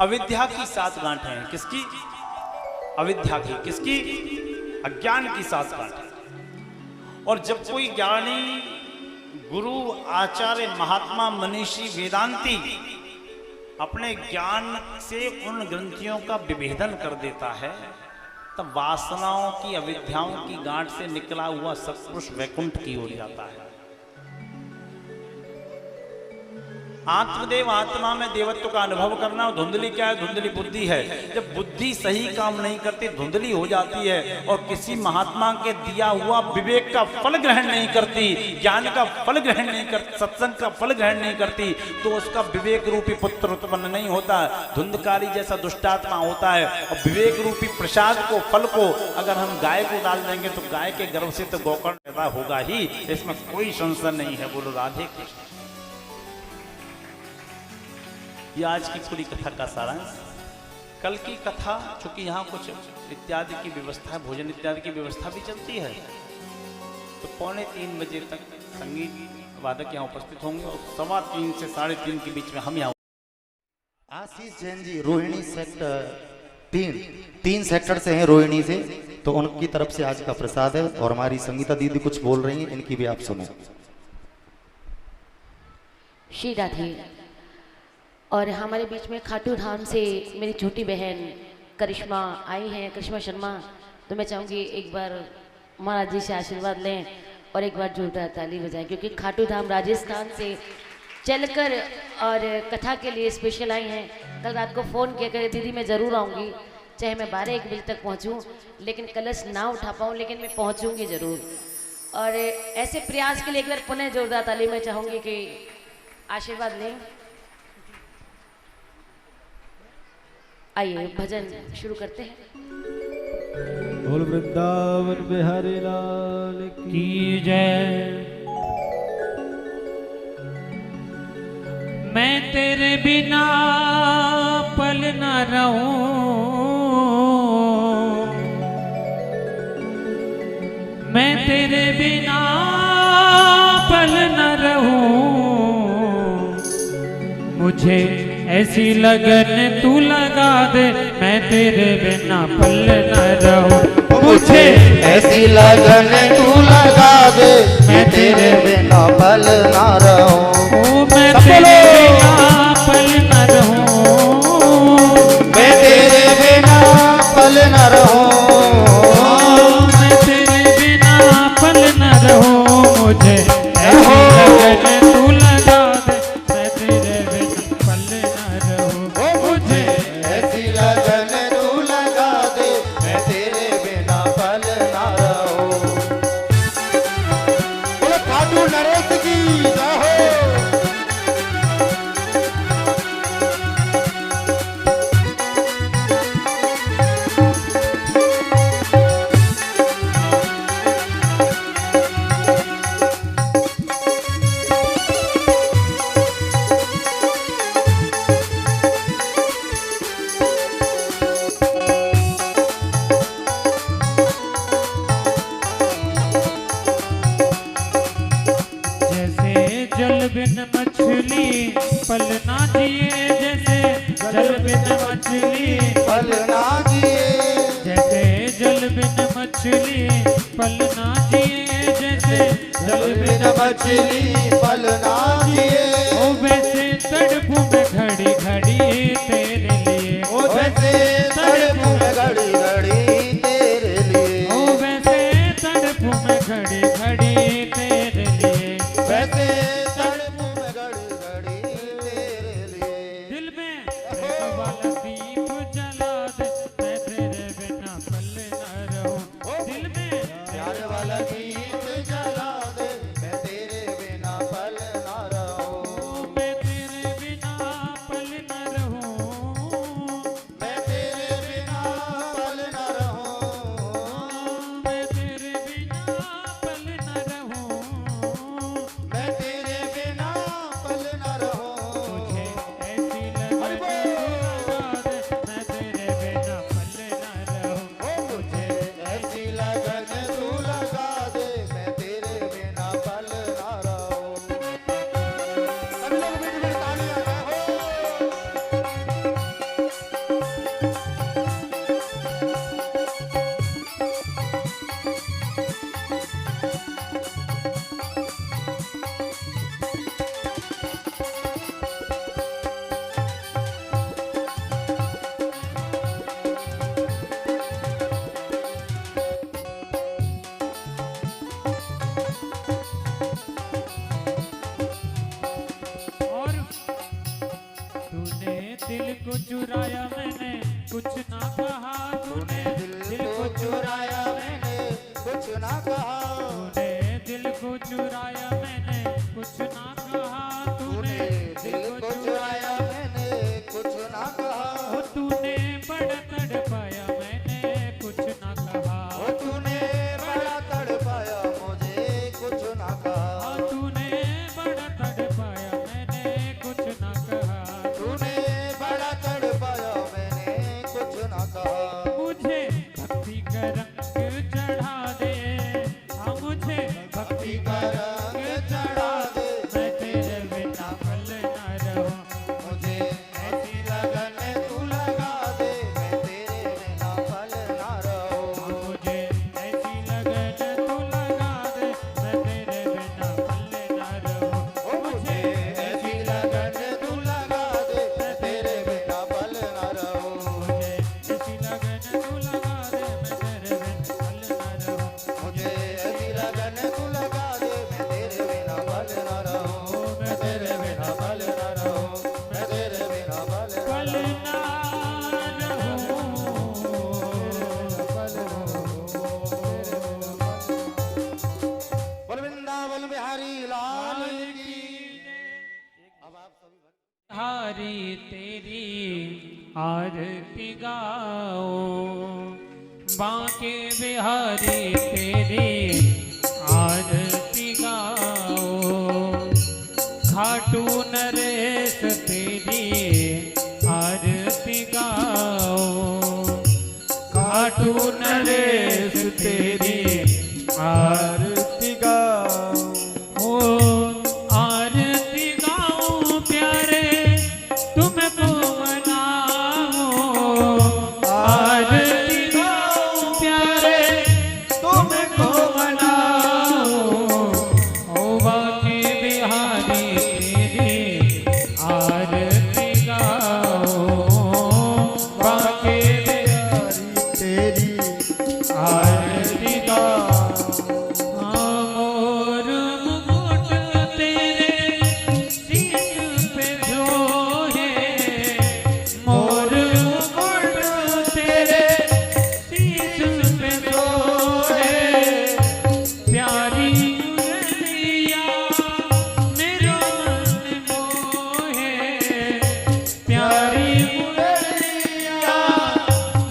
अविद्या की 7 गांठें हैं। किसकी? अविद्या की। किसकी? अज्ञान की 7 गांठें। और जब कोई ज्ञानी, गुरु, आचार्य, महात्मा, मनीषी, वेदांती अपने ज्ञान से उन ग्रंथियों का विभेदन कर देता है, तब वासनाओं की, अविद्याओं की गांठ से निकला हुआ सत्पुरुष वैकुंठ की ओर जाता है। आत्मदेव आत्मा में देवत्व का अनुभव करना। और धुंधली क्या है? धुंधली बुद्धि है। जब बुद्धि सही काम नहीं करती, धुंधली हो जाती है और किसी महात्मा के दिया हुआ विवेक का फल ग्रहण नहीं करती, ज्ञान का फल ग्रहण नहीं करती, सत्संग का फल ग्रहण नहीं करती, तो उसका विवेक रूपी पुत्र उत्पन्न नहीं होता। धुंधकारी जैसा दुष्टात्मा होता है। और विवेक रूपी प्रसाद को, फल को अगर हम गाय को डाल देंगे तो गाय के गर्भ से तो गोकर्ण पैदा होगा ही, इसमें कोई संशय नहीं है। बोलो राधे कृष्ण। ये आज की पूरी कथा का सारांश। कल की कथा, चूंकि यहाँ कुछ इत्यादि की व्यवस्था, भोजन इत्यादि की व्यवस्था भी चलती है, तो 2:45 बजे तक संगीत वादक यहाँ उपस्थित होंगे और 3:15 से 3:30 के बीच में हम यहाँ। आशीष जैन जी रोहिणी सेक्टर 3 सेक्टर से हैं, रोहिणी से, तो उनकी तरफ से आज का प्रसाद है। और हमारी संगीता दीदी कुछ बोल रही हैं, इनकी भी आप सुने। श्री राधे। और हमारे बीच में खाटू धाम से मेरी छोटी बहन करिश्मा आई हैं, करिश्मा शर्मा। तो मैं चाहूँगी एक बार महाराज जी से आशीर्वाद लें और एक बार जोरदार ताली बजाएं, क्योंकि खाटू धाम राजस्थान से चलकर और कथा के लिए स्पेशल आई हैं। कल रात को फ़ोन किया करे, दीदी मैं ज़रूर आऊँगी, चाहे मैं 12-1 बजे तक पहुँचूँ, लेकिन कलश ना उठा पाऊँ, लेकिन मैं पहुँचूँगी ज़रूर। और ऐसे प्रयास के लिए एक बार पुनः जोरदार ताली मैं चाहूँगी कि आशीर्वाद लें। आइए भजन शुरू करते हैं। बोल वृंदावन बिहारी लाल की जय। मैं तेरे बिना पल न रहूं, मैं तेरे बिना पल न रहूं, मुझे ऐसी लगन तू लगा दे, मैं तेरे बिना पल न रहूं। मुझे ऐसी लगन तू लगा दे, मैं तेरे बिना पल ना रहूं। मैं तेरे बिना पल न रहूं, मैं तेरे बिना पल ना रहूं, मैं तेरे बिना पल न रहूं, मुझे ऐसी लगन तू लगा दे, मैं तेरे बिना पल न रहूं। मुझे ऐसी लगन तू लगा दे, मैं तेरे बिना पल ना रहूं। बोलो खाटू नरेश की जय हो। जल बिन मछली पल ना जिए, जैसे जल बिन मछली पल ना जिए, जैसे जल बिन मछली पल ना जिए, जैसे जल बिन मछली पल ना जिए। ओ वैसे तड़पूं मैं घड़ी घड़ी तेरे लिए, ओ वैसे तड़पूं मैं घड़ी घड़ी तेरे लिए, ओ वैसे तड़पूं मैं घड़ी घड़ी तेरे लिए, वैसे तड़पूं मैं घड़ी घड़ी तेरे और तूने दिल को चुराया मैंने कुछ ना कहा, तूने दिल को चुराया मैंने कुछ ना कहा, तूने दिल को चुराया मैंने कुछ ना कहा, तूने दिल को चुराया मैंने कुछ ना कहा, ओ तूने बड़ा तड़पाया मैंने कुछ ना कहा, ओ तूने बड़ा तड़पाया मुझे कुछ ना कहा, ओ तूने बड़ा तड़पाया मैंने कुछ ना कहा, तूने बड़ा तड़पाया मैंने कुछ ना कहा, मुझे भक्ति का रंग चढ़ा दे, हाँ मुझे भक्ति का रंग चढ़ा दे, मैं तेरे बिना पल ना रहूं, मुझे ऐसी लगन तू लगा दे, मैं तेरे बिना पल ना रहूं, मुझे ऐसी लगन तू लगा दे, मैं तेरे बिना पल ना रहूं, ओ मुझे ऐसी लगन तू लगा दे, मैं तेरे बिना पल ना रहूं, मुझे ऐसी लगन तू लगा दे, मैं तेरे बिना पल ना रहूं, मुझे ऐसी लगन तू लगा दे, मैं तेरे बिना पल ना रहूं, मैं तेरे बिना पल ना रहूं, मैं तेरे बिना पल ना पल रहूं, ना बोल वृंदावन बिहारी लाल की। अब आप सभी भक्त हारी तेरी आरती गाओ, बांके बिहारी तेरी आरती गाओ, खाटू नरेश तेरी आरती गाओ, खाटू नरेश तेरी आरती गाओ, ओ आरती गाओ प्यारे तुमको मनाओ, आरती गाओ प्यारे तुमको मनाओ, ओ बांके बिहारी तेरी आरती गाओ, बांके बिहारी तेरी आरती गाओ, मोर मुकुट तेरे शीश पे सोहे, मोर मुकुट तेरे शीश पे सोहे, प्यारी मुरलिया मेरा मन मोहे, प्यारी मुरलिया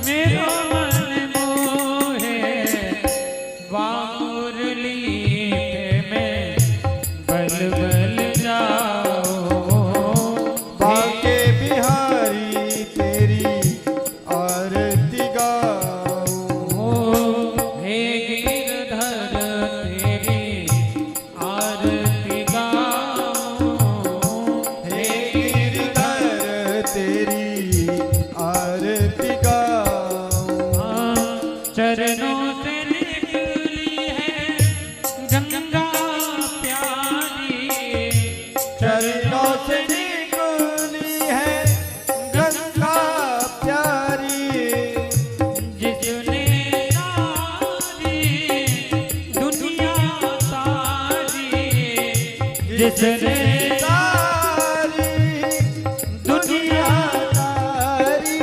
मेरा मन मोहे, वाह मुरली पे मैं बल बल जाओ, बांके बिहारी तेरी आरती गाओ, हे गिरधर तेरी आरती गाओ, हे गिरधर तेरी आरती गाओ, चरणों से निकली है गंगा प्यारी, चरणों से निकली है गंगा प्यारी, जिसने सारी दुनिया सारी, जिसने सारी दुनिया तारी,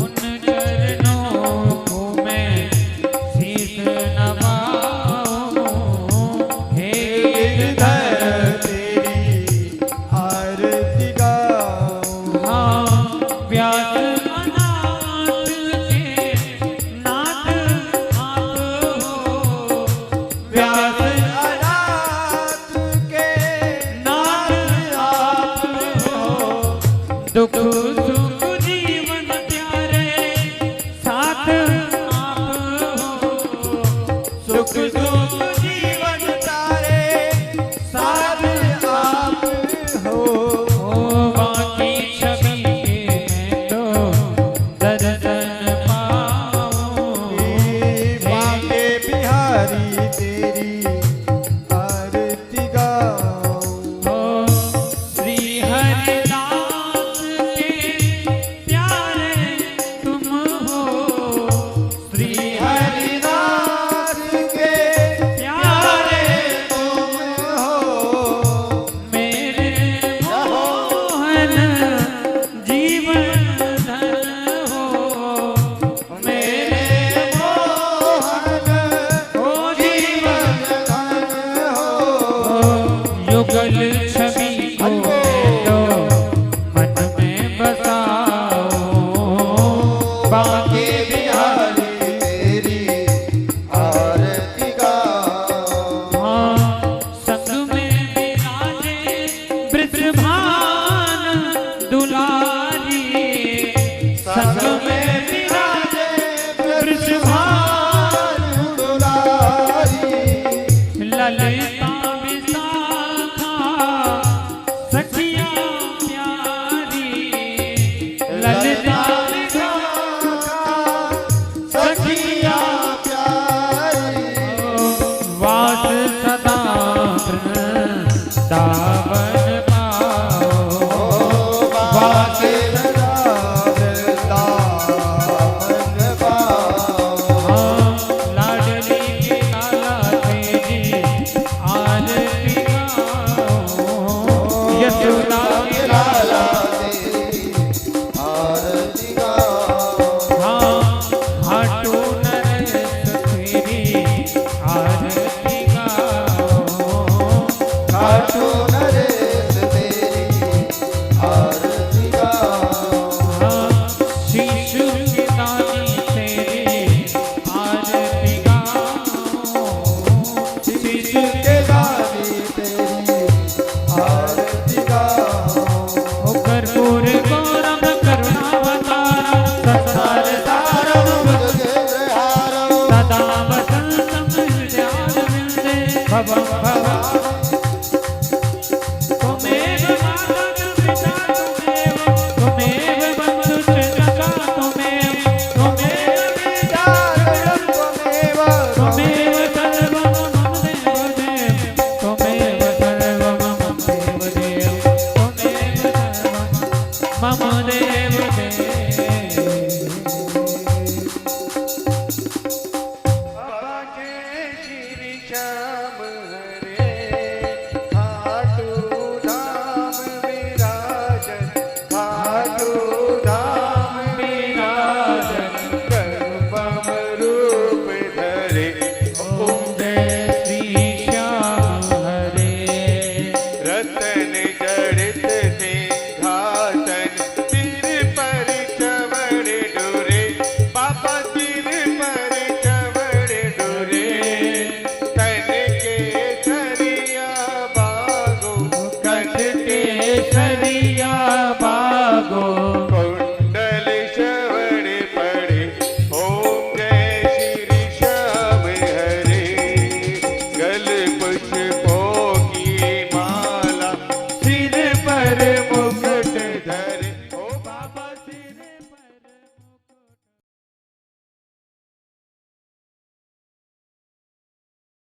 उन चरणों को मैं शीश नवाऊं, हे गिरधर तेरी आरती गाओ, हाँ व्यास अनाथ के नाथ आप हो, व्यास अनाथ के बांके